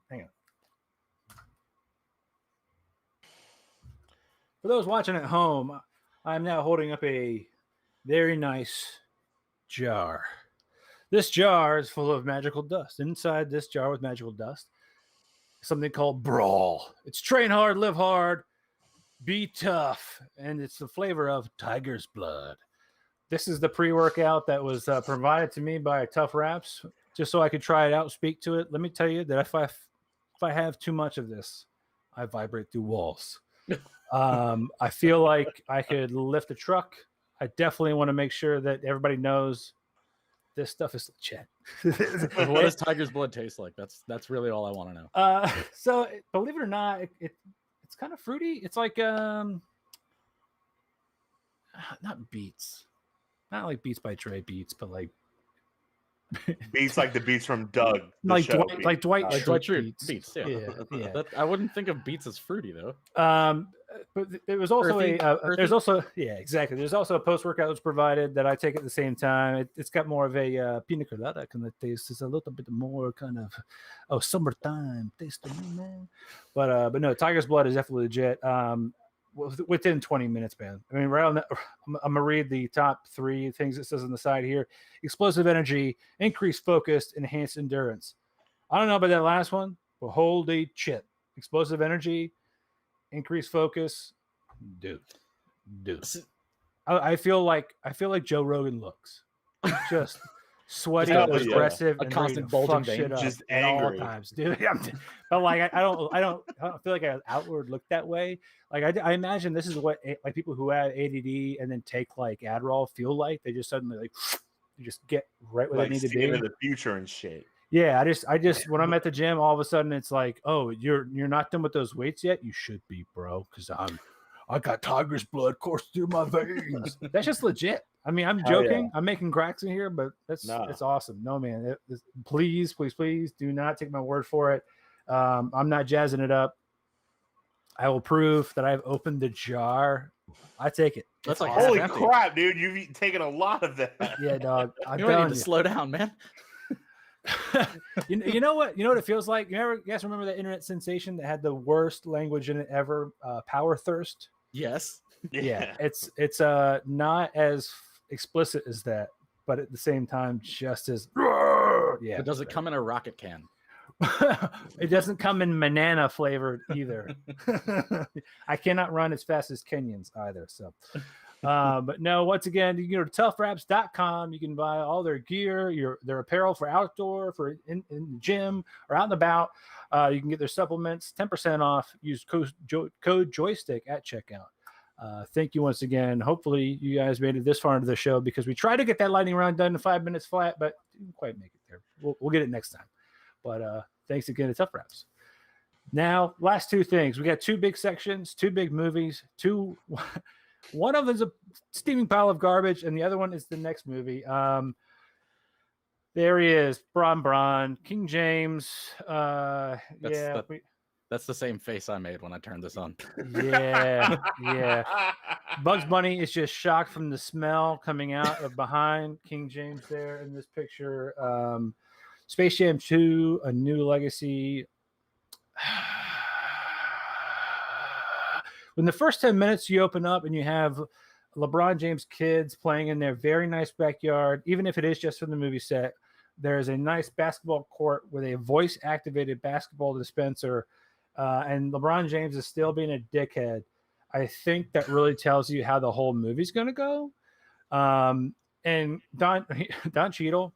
S1: For those watching at home, I'm now holding up a very nice jar. This jar is full of magical dust. Inside this jar with magical dust, something called Brawl. It's train hard, live hard, be tough, and it's the flavor of tiger's blood. This is the pre-workout that was provided to me by TUFF Wraps, just so I could try it out, speak to it. Let me tell you that if I have too much of this, I vibrate through walls. I feel like I could lift a truck. I definitely want to make sure that everybody knows this stuff is legit.
S3: What does tiger's blood taste like? That's really all I want to know.
S1: So believe it or not, it's kind of fruity. It's like not beets, not like Beats by Dre beats, but like
S2: Beats like the beats from Doug.
S1: like Dwight
S3: Schrute
S1: beats.
S3: beets. Yeah.
S1: Yeah.
S3: I wouldn't think of beets as fruity though.
S1: But there was also
S3: Earthy.
S1: there's also exactly. There's also a post workout that's provided that I take at the same time. It's got more of a pina colada kind of taste. It's a little bit more kind of summertime taste to me, man. But no, tiger's blood is definitely legit. Within 20 minutes, man. I mean, right on that, I'm gonna read the top 3 things it says on the side here: explosive energy, increased focus, enhanced endurance. I don't know about that last one, but holy shit! Explosive energy, increased focus, dude. I feel like Joe Rogan looks just sweaty, aggressive,
S3: a
S1: and
S3: constant
S1: ready to
S3: bulging
S1: fuck shit
S3: vein,
S1: up
S2: just
S1: at all
S2: angry.
S1: times, dude. But like I don't feel like I outward look that way. Like I imagine this is what like people who have ADD and then take like Adderall feel like. They just suddenly like you just get right where
S2: Like
S1: they need to
S2: seeing
S1: be.
S2: into the future and shit.
S1: Yeah, I just when I'm at the gym, all of a sudden it's like, oh, you're not done with those weights yet. You should be, bro, because I got tiger's blood coursing through my veins. That's just legit. I mean, I'm
S2: Hell
S1: joking.
S2: yeah.
S1: I'm making cracks in here, but it's awesome. No, man, please do not take my word for it. I'm not jazzing it up. I will prove that I've opened the jar. I take it.
S3: That's like
S2: Holy
S3: empty.
S2: crap, dude! You've taken a lot of that.
S1: Yeah, dog. I'm
S3: You don't need
S1: telling
S3: to
S1: you.
S3: slow down, man.
S1: You know what it feels like. You guys remember that internet sensation that had the worst language in it ever? Power thirst.
S3: Yes.
S1: Yeah, it's not as explicit as that, but at the same time, just as yeah.
S3: But does it come in a rocket can?
S1: It doesn't come in banana flavored either. I cannot run as fast as Kenyans either. So, but no, once again, you can go to tuffwraps.com. You can buy all their gear, their apparel for outdoor, for in the gym or out and about. You can get their supplements 10% off. Use code joystick at checkout. Thank you once again. Hopefully you guys made it this far into the show because we tried to get that lightning round done in 5 minutes flat, but didn't quite make it there. We'll get it next time. But thanks again to Tough Wraps. Now, last two things. We got two big sections, two big movies, one of them is a steaming pile of garbage, and the other one is the next movie. There he is, Bron, King James.
S3: That's the same face I made when I turned this on.
S1: Yeah. Bugs Bunny is just shocked from the smell coming out of behind King James there in this picture. Space Jam 2, A New Legacy. When the first 10 minutes you open up and you have LeBron James kids playing in their very nice backyard, even if it is just from the movie set, there's a nice basketball court with a voice-activated basketball dispenser, and LeBron James is still being a dickhead. I think that really tells you how the whole movie's going to go. And Don Cheadle,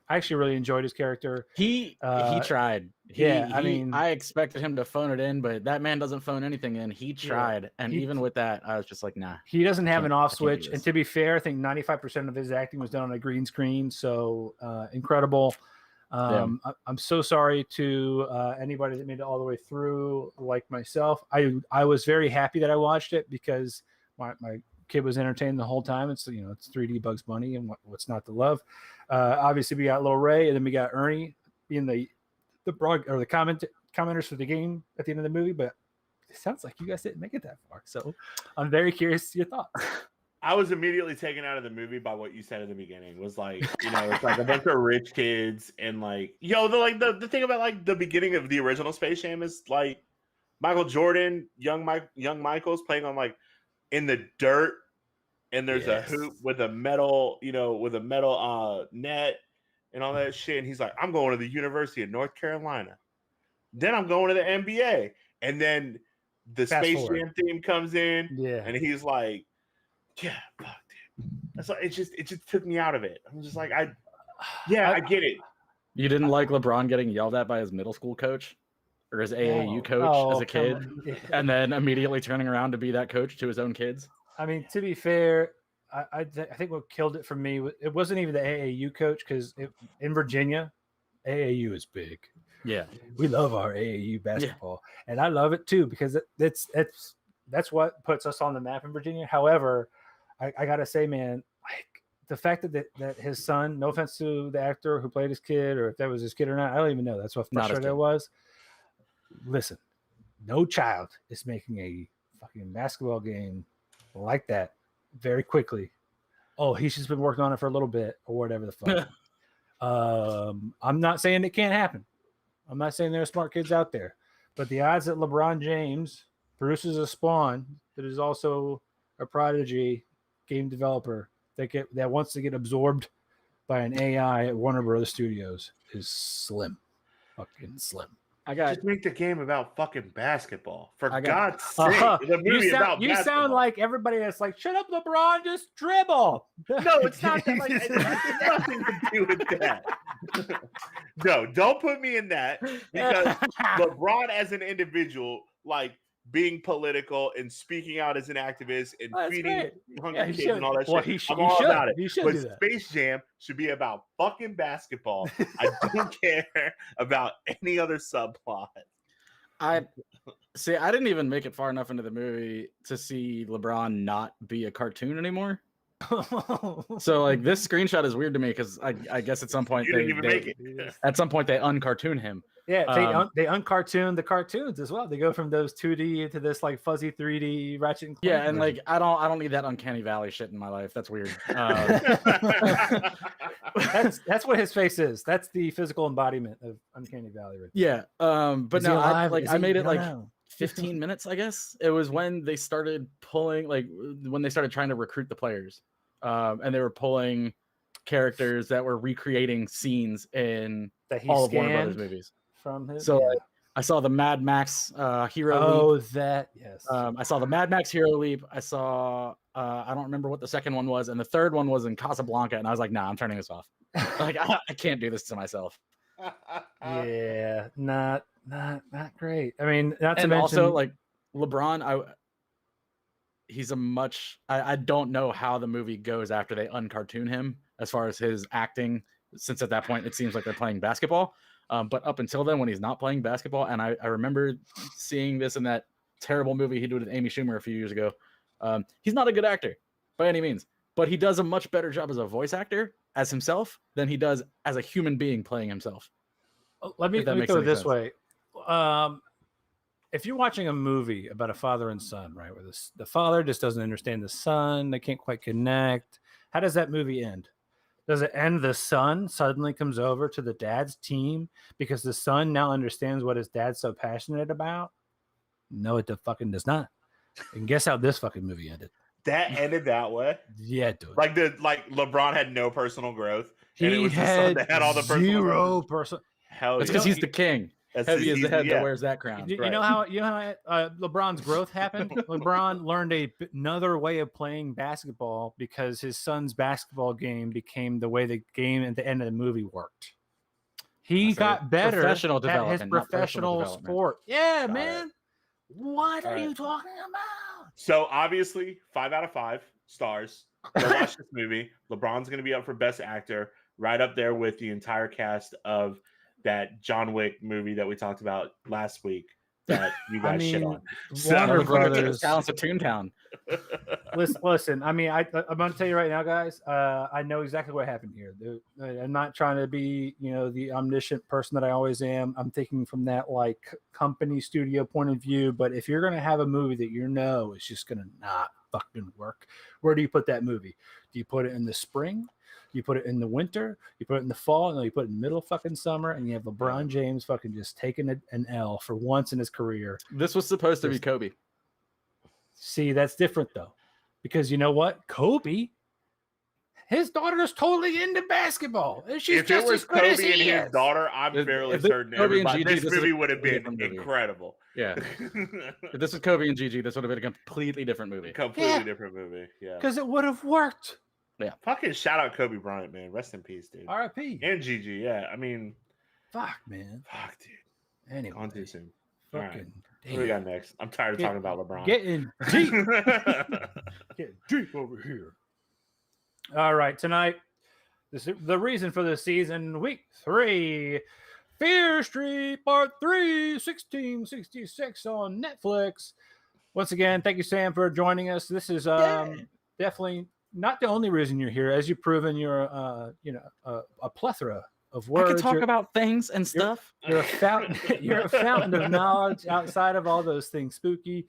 S1: I actually really enjoyed his character.
S3: He tried. I expected him to phone it in, but that man doesn't phone anything in. He tried, and even with that, I was just like, nah.
S1: He doesn't have an off switch, and to be fair, I think 95% of his acting was done on a green screen. So incredible. I'm so sorry to anybody that made it all the way through, like myself. I was very happy that I watched it because my kid was entertained the whole time. It's 3D Bugs Bunny, and what's not to love. Obviously, we got Lil Ray, and then we got Ernie being the commenters for the game at the end of the movie. But it sounds like you guys didn't make it that far, so I'm very curious to your thoughts.
S2: I was immediately taken out of the movie by what you said at the beginning. Was like, it's like a bunch of rich kids, and like, the thing about like the beginning of the original Space Jam is like Michael Jordan, young Michael's playing on like in the dirt, and there's a hoop with a metal, net and all that shit. And he's like, I'm going to the University of North Carolina. Then I'm going to the NBA. And then the Space Jam theme comes in, and he's like, yeah, fuck, dude. That's like, it just took me out of it. I'm just like, I get it.
S3: You didn't like LeBron getting yelled at by his middle school coach or his AAU coach as a kid, and then immediately turning around to be that coach to his own kids?
S1: I mean, to be fair, I think what killed it for me, it wasn't even the AAU coach, because in Virginia, AAU is big.
S3: Yeah,
S1: we love our AAU basketball, and I love it too because that's what puts us on the map in Virginia. However, I gotta say, man, like the fact that his son, no offense to the actor who played his kid, or if that was his kid or not, I don't even know. That's what frustrated I was. Listen, no child is making a fucking basketball game like that very quickly. Oh, he's just been working on it for a little bit or whatever the fuck. I'm not saying it can't happen. I'm not saying there are smart kids out there, but the odds that LeBron James produces a spawn that is also a prodigy game developer that wants to get absorbed by an AI at Warner Brothers Studios is slim. Fucking slim.
S2: Just make the game about fucking basketball. For God's sake. The movie about
S1: you
S2: basketball.
S1: Sound like everybody that's like, shut up, LeBron, just dribble.
S2: No, it's not that. Like, it has nothing to do with that. No, don't put me in that, because LeBron as an individual, like being political and speaking out as an activist and feeding hungry kids and all that shit. I'm all about it. But Space Jam should be about fucking basketball. I don't care about any other subplot.
S3: I didn't even make it far enough into the movie to see LeBron not be a cartoon anymore. So like this screenshot is weird to me because I guess at some point they uncartoon him.
S1: Yeah, they uncartoon the cartoons as well. They go from those 2D into this like fuzzy 3D Ratchet and Clank.
S3: Yeah, and like I don't need that Uncanny Valley shit in my life. That's weird.
S1: That's what his face is. That's the physical embodiment of Uncanny Valley. Right
S3: there. Yeah, but no, I made it like 15 minutes. I guess it was when they started pulling, like when they started trying to recruit the players, and they were pulling characters that were recreating scenes in all of Warner Brothers movies.
S1: From his,
S3: like, I saw the Mad Max Hero Leap.
S1: Oh, that, yes.
S3: I saw the Mad Max Hero Leap. I saw, I don't remember what the second one was, and the third one was in Casablanca, and I was like, nah, I'm turning this off. Like, I can't do this to myself.
S1: Yeah, not great. I mean, not to
S3: and
S1: mention...
S3: also, like, LeBron, he's a much. I don't know how the movie goes after they uncartoon him as far as his acting, since at that point it seems like they're playing basketball. But up until then, when he's not playing basketball, and I remember seeing this in that terrible movie he did with Amy Schumer a few years ago. He's not a good actor by any means, but he does a much better job as a voice actor as himself than he does as a human being playing himself.
S1: Let me go this way. If you're watching a movie about a father and son, right, where the father just doesn't understand the son, they can't quite connect, how does that movie end? Does it end the son suddenly comes over to the dad's team because the son now understands what his dad's so passionate about? No, it fucking does not. And guess how this fucking movie ended?
S2: That ended that way.
S1: Yeah, dude.
S2: Like LeBron had no personal growth.
S1: He
S2: and it was the son that had all the
S1: zero
S2: personal growth.
S1: personal.
S2: Hell
S3: It's
S2: yeah.
S3: because he's the king. Heavy is the head that wears that crown.
S1: You know how LeBron's growth happened? LeBron learned another way of playing basketball because his son's basketball game became the way the game at the end of the movie worked. He got better
S3: professional
S1: at his
S3: development, not personal
S1: professional sport. Yeah,
S2: Got
S1: man. What are
S3: right.
S1: you talking about?
S2: So obviously, 5 out of 5 stars. Go watch this movie. LeBron's going to be up for Best Actor, right up there with the entire cast of that John Wick movie that we talked about last week that you guys shit on.
S1: Warner Brothers.
S3: Talents of Toontown.
S1: Listen. I mean, I'm going to tell you right now, guys. I know exactly what happened here. I'm not trying to be, the omniscient person that I always am. I'm thinking from that like company studio point of view. But if you're going to have a movie that is just going to not fucking work, where do you put that movie? Do you put it in the spring? You put it in the winter, you put it in the fall, and you put it in the middle of fucking summer, and you have LeBron James fucking just taking an L for once in his career.
S3: This was supposed to be Kobe.
S1: See, that's different though, because you know what? Kobe, his daughter is totally into basketball. And she's
S2: if it was Kobe and his daughter, I'm fairly certain this movie would have been incredible.
S3: Yeah. If this was Kobe and Gigi, this would have been a completely different movie.
S2: Different movie. Yeah.
S1: Because it would have worked.
S3: Yeah.
S2: Fucking shout out Kobe Bryant, man. Rest in peace, dude.
S1: R.I.P.
S2: And Gigi, yeah. I mean,
S1: fuck, man.
S2: Fuck, dude.
S1: Anyway.
S2: On too soon.
S1: Fucking.
S2: All right. What do we got next? I'm tired of talking about LeBron.
S1: Getting deep. Getting deep over here. All right. Tonight, the reason for the season, week 3, Fear Street Part 3, 1666 on Netflix. Once again, thank you, Sam, for joining us. This is definitely not the only reason you're here. As you've proven, you're a plethora of words.
S3: I can talk about things and stuff.
S1: You're a fountain. You're a fountain of knowledge outside of all those things spooky.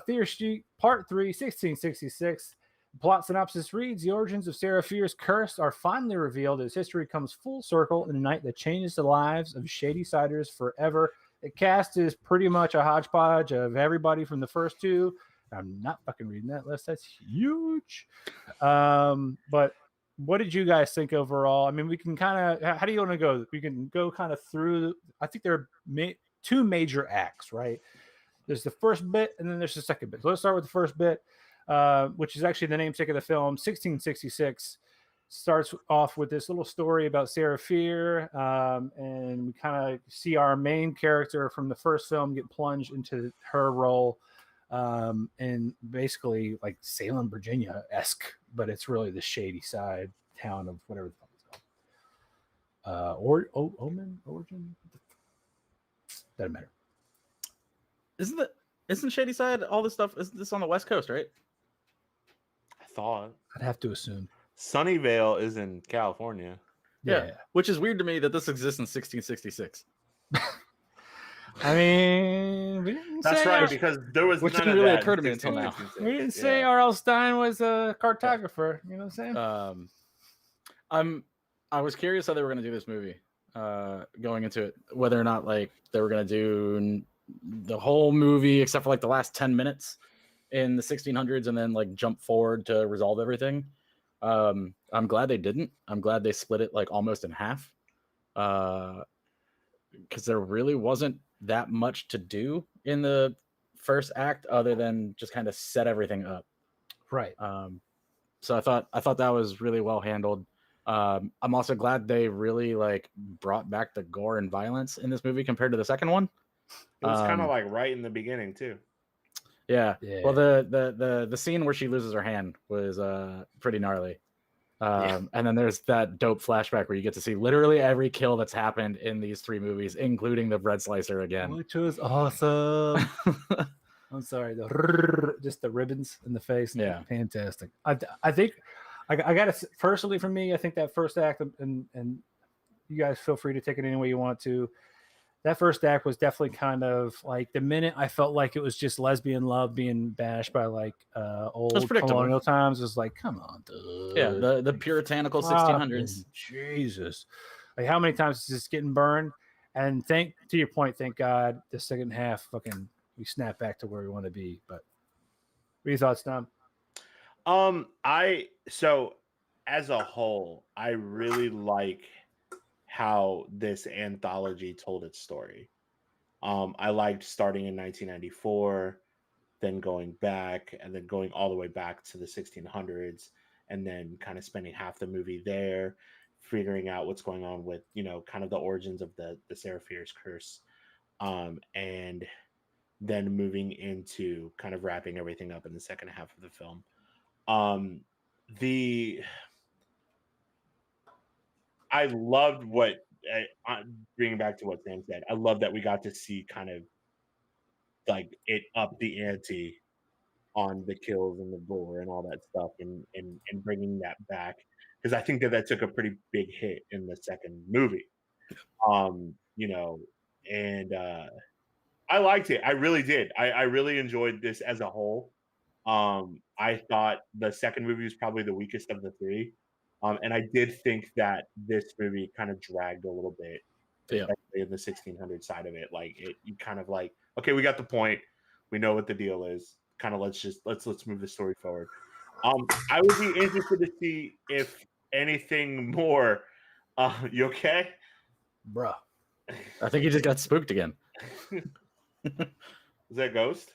S1: Fear Street Part 3, 1666. Plot synopsis reads: the origins of Sarah Fear's curse are finally revealed as history comes full circle in a night that changes the lives of Shady Siders forever. The cast is pretty much a hodgepodge of everybody from the first two. I'm not fucking reading that list. That's huge. But what did you guys think overall? I mean, we can kind of, how do you want to go? We can go kind of through, I think there are 2 major acts, right? There's the first bit and then there's the second bit. So let's start with the first bit, which is actually the namesake of the film. 1666 starts off with this little story about Sarah Fear. And we kind of see our main character from the first film get plunged into her role. And basically like Salem, Virginia-esque, but it's really the shady side town of whatever the fuck it's called. Origin? Doesn't matter.
S3: Isn't Shady Side all this stuff? Isn't this on the West Coast, right?
S2: I thought.
S1: I'd have to assume.
S2: Sunnyvale is in California.
S3: Yeah. Which is weird to me that this exists in 1666.
S1: I mean, we didn't
S2: That's
S1: say
S2: right, because there was
S3: which
S2: none
S3: didn't
S2: of
S3: really
S2: that
S3: occur to me until now.
S1: We didn't say R.L. Stein was a cartographer. You know what I'm saying?
S3: I was curious how they were going to do this movie, going into it, whether or not like they were going to do the whole movie except for like the last 10 minutes in the 1600s and then like jump forward to resolve everything. I'm glad they didn't. I'm glad they split it like almost in half, because there really wasn't that much to do in the first act other than just kind of set everything up.
S1: Right.
S3: So I thought that was really well handled. I'm also glad they really like brought back the gore and violence in this movie compared to the second one.
S2: It was kind of like right in the beginning too.
S3: Yeah.
S1: Yeah.
S3: Well, the scene where she loses her hand was pretty gnarly. And then there's that dope flashback where you get to see literally every kill that's happened in these 3 movies, including the bread slicer again.
S1: Which was awesome. I'm sorry, just the ribbons in the face.
S3: Yeah.
S1: Fantastic. I think I got to personally for me. I think that first act, and you guys feel free to take it any way you want to. That first act was definitely kind of like the minute I felt like it was just lesbian love being bashed by like old colonial times. It was like, come on, dude.
S3: Yeah, the puritanical 1600s.
S1: Jesus, like how many times is this getting burned? And to your point, thank God the second half fucking we snap back to where we want to be. But what are your thoughts, Tom?
S2: So as a whole, I really like how this anthology told its story. I liked starting in 1994, then going back, and then going all the way back to the 1600s, and then kind of spending half the movie there, figuring out what's going on with, kind of the origins of the Seraphir's curse, and then moving into kind of wrapping everything up in the second half of the film. I loved bringing back to what Sam said. I love that we got to see kind of like it up the ante on the kills and the gore and all that stuff, and bringing that back, because I think that took a pretty big hit in the second movie. And I liked it. I really did. I really enjoyed this as a whole. I thought the second movie was probably the weakest of the 3. And I did think that this movie kind of dragged a little bit, especially in the 1600 side of it. Like you kind of like, okay, we got the point. We know what the deal is. Kind of let's move the story forward. I would be interested to see if anything more. You okay,
S1: Bruh?
S3: I think he just got spooked again.
S2: Is that Ghost?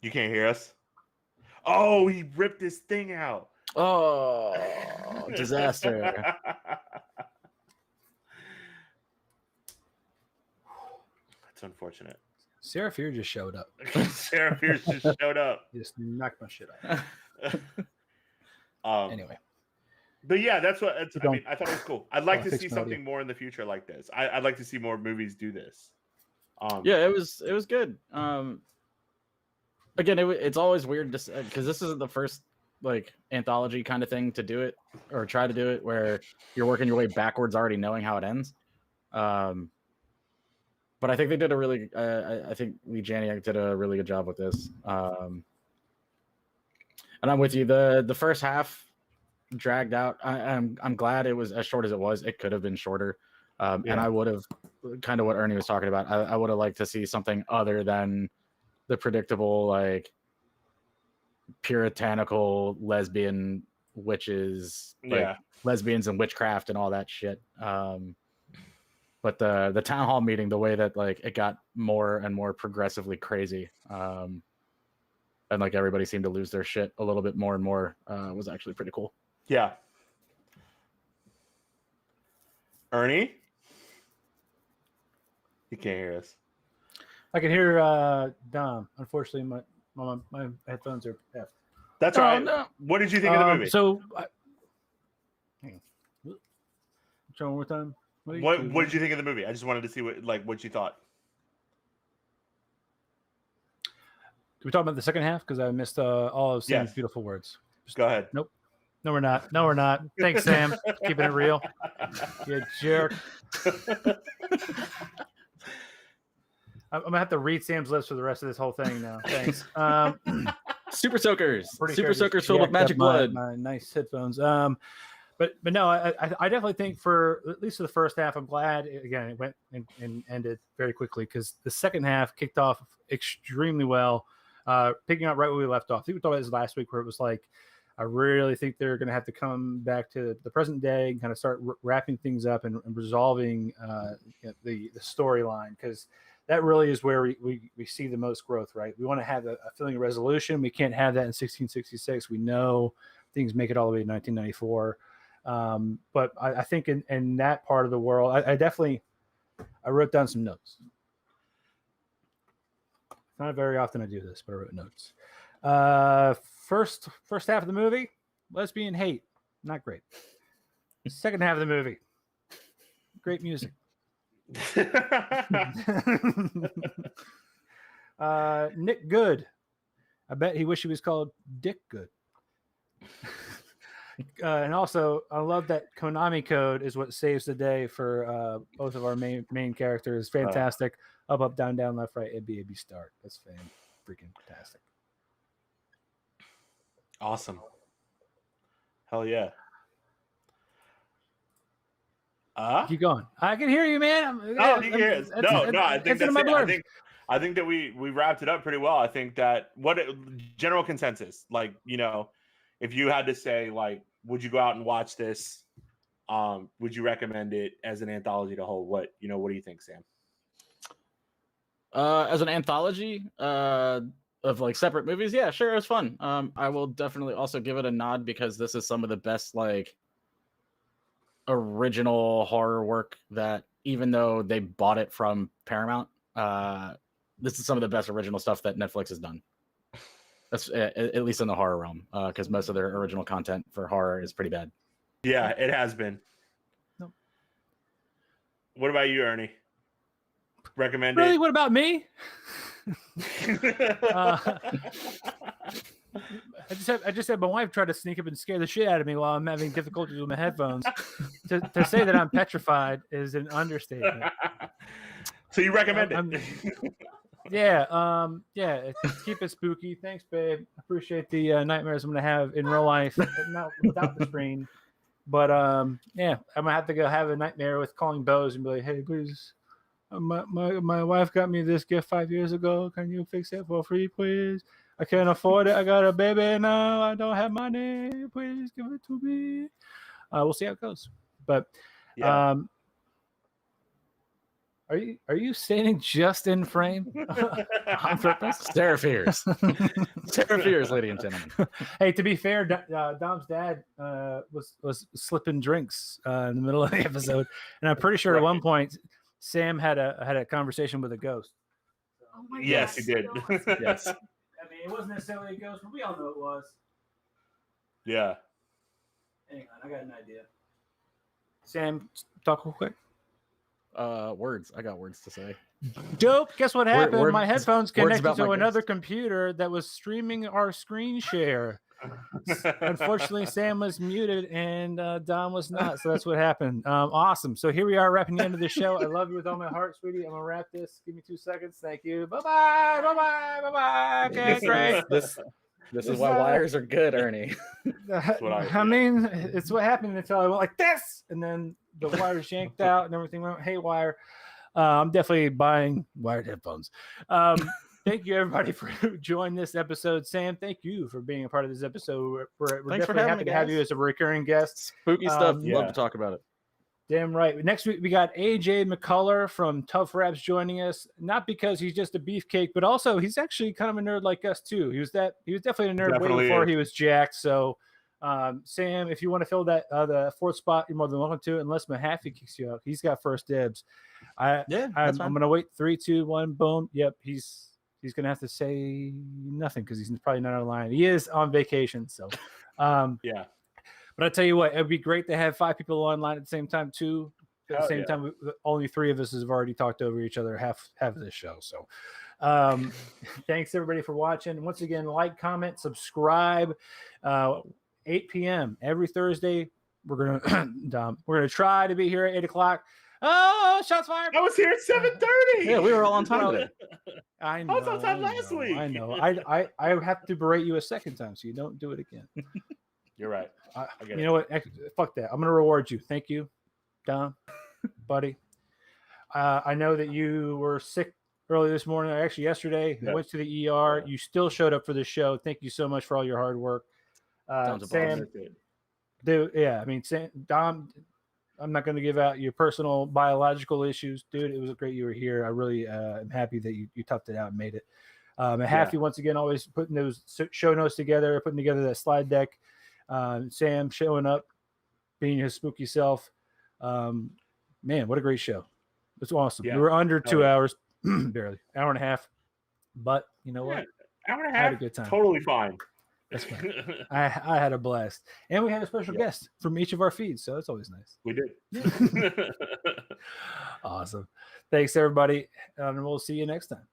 S2: You can't hear us? Oh, he ripped his thing out.
S3: Oh, disaster.
S2: That's unfortunate.
S1: Seraphir just showed up.
S2: Seraphir just showed up.
S1: He just knocked my shit out. Anyway.
S2: But yeah, I thought it was cool. I'd like to see something more in the future like this. I'd like to see more movies do this.
S3: Yeah, it was good. Again, it's always weird because this isn't the first like anthology kind of thing to do it or try to do it where you're working your way backwards already knowing how it ends. But I think they did a really I think Lee Janiak did a really good job with this. And I'm with you. The first half dragged out. I'm glad it was as short as it was. It could have been shorter. And I would have kind of what Ernie was talking about. I would have liked to see something other than the predictable like puritanical lesbian witches, like lesbians and witchcraft and all that shit. But the town hall meeting, the way that like it got more and more progressively crazy, and like everybody seemed to lose their shit a little bit more and more, was actually pretty cool.
S2: Yeah. Ernie? You can't hear us.
S1: I can hear Dom. Unfortunately, my headphones are F.
S2: That's all right. No. What did you think of the movie?
S1: Hang on. Try one more time.
S2: What did you think of the movie? I just wanted to see what you thought.
S1: Did we talk about the second half? Because I missed all of Sam's beautiful words.
S2: Go ahead.
S1: Nope. No, we're not. No, we're not. Thanks, Sam. Keeping it real. You jerk. I'm gonna have to read Sam's lips for the rest of this whole thing now. Thanks.
S3: Super soakers. Super
S1: sure
S3: soakers filled with magic blood.
S1: My nice headphones. But no, I definitely think for at least for the first half, I'm glad it went and ended very quickly because the second half kicked off extremely well, picking up right where we left off. I think we talked about this last week where it was like, I really think they're going to have to come back to the present day and kind of start wrapping things up and resolving the storyline because that really is where we see the most growth, right? We want to have a feeling of resolution. We can't have that in 1666. We know things make it all the way to 1994. But I think in that part of the world, I definitely, I wrote down some notes. Not very often I do this, but I wrote notes. First half of the movie, lesbian hate, not great. Second half of the movie, great music. Nick Good. I bet he wished he was called Dick Good. And also, I love that Konami code is what saves the day for both of our main characters. Fantastic. Up, down, down, left, right, A, B, start. That's freaking fantastic.
S2: Awesome. Hell yeah.
S1: Keep going. I can hear you, man.
S2: I think that we wrapped it up pretty well. I think that general consensus, like, you know, if you had to say, like, would you go out and watch this? Would you recommend it as an anthology to whole? What do you think, Sam?
S3: As an anthology of like separate movies, yeah, sure, it was fun. I will definitely also give it a nod because this is some of the best like original horror work that, even though they bought it from Paramount, this is some of the best original stuff that Netflix has done. That's at least in the horror realm, because most of their original content for horror is pretty bad.
S2: Yeah, it has been.
S1: No.
S2: What about you, Ernie? Recommend
S1: really?
S2: it?
S1: What about me? I just had my wife try to sneak up and scare the shit out of me while I'm having difficulties with my headphones. To say that I'm petrified is an understatement.
S2: So you recommend it?
S1: Yeah. Keep it spooky. Thanks, babe. Appreciate the nightmares I'm gonna have in real life, not without the screen. But yeah, I'm gonna have to go have a nightmare with calling Bose and be like, hey, please. My wife got me this gift 5 years ago. Can you fix it for free, please? I can't afford it. I got a baby now. I don't have money. Please give it to me. We'll see how it goes. But
S2: yeah.
S1: Are you standing just in frame on purpose?
S3: Sarah Fears. Sarah Fears, ladies and gentlemen.
S1: Hey, to be fair, Dom's dad was slipping drinks in the middle of the episode, and I'm pretty sure at one point Sam had a conversation with a ghost.
S2: Yes, he did.
S3: Yes.
S1: I mean, it wasn't necessarily a ghost, but we all know it was.
S2: Yeah.
S1: Hang on, I got an idea. Sam, talk real quick.
S3: Words. I got words to say.
S1: Dope. Guess what happened? My headphones connected to another
S3: ghost.
S1: Computer that was streaming our screen share. Unfortunately, Sam was muted and Dom was not, so that's what happened. Awesome. So here we are wrapping the end of the show. I love you with all my heart, sweetie. I'm gonna wrap this. Give me 2 seconds. Thank you. Bye-bye. Okay, great.
S3: This is why wires are good, Ernie.
S1: I mean, it's what happened until I went like this, and then the wires yanked out and everything went haywire. I'm definitely buying wired headphones. Thank you, everybody, for joining this episode. Sam, thank you for being a part of this episode. We're definitely happy to have you as a recurring guest.
S3: Spooky stuff.
S2: Yeah.
S3: Love to talk about it.
S1: Damn right. Next week, we got AJ McCullough from TUFF Raps joining us. Not because he's just a beefcake, but also he's actually kind of a nerd like us, too. He was definitely a nerd way before he was jacked. So, Sam, if you want to fill that the fourth spot, you're more than welcome to, unless Mahaffey kicks you out. He's got first dibs. I'm going to wait. 3, 2, 1, boom. Yep, he's going to have to say nothing because he's probably not online. He is on vacation, so
S2: yeah.
S1: But I tell you what, it'd be great to have 5 people online at the same time too. At the same time, only 3 of us have already talked over each other half of this show. So, thanks everybody for watching. Once again, like, comment, subscribe. 8 p.m. every Thursday. We're gonna try to be here at 8 o'clock. Oh, shots fired!
S2: I was here at 7:30.
S3: Yeah, we were all on time today.
S1: I know.
S2: I was on time last week.
S1: I know. I have to berate you a second time, so you don't do it again.
S2: You're right. I get
S1: you know what? Fuck that. I'm gonna reward you. Thank you, Don, buddy. I know that you were sick early this morning. Actually, yesterday.
S2: Yeah.
S1: Went to the ER. Yeah. You still showed up for the show. Thank you so much for all your hard work. Sam, dude. Yeah, I mean, Sam, Dom. I'm not going to give out your personal biological issues, dude. It was great you were here. I really am happy that you toughed it out and made it. Happy once again, always putting those show notes together, putting together that slide deck. Sam showing up, being his spooky self. Man, what a great show. It's awesome.
S2: Yeah.
S1: We were under 2
S2: yeah.
S1: hours, barely hour and a half. But you know what?
S2: Hour and a
S1: I had
S2: half.
S1: a good time.
S2: Totally fine.
S1: That's fine. I had a blast, and we had a special guest from each of our feeds, so it's always nice.
S2: We did.
S1: Awesome. Thanks, everybody, and we'll see you next time.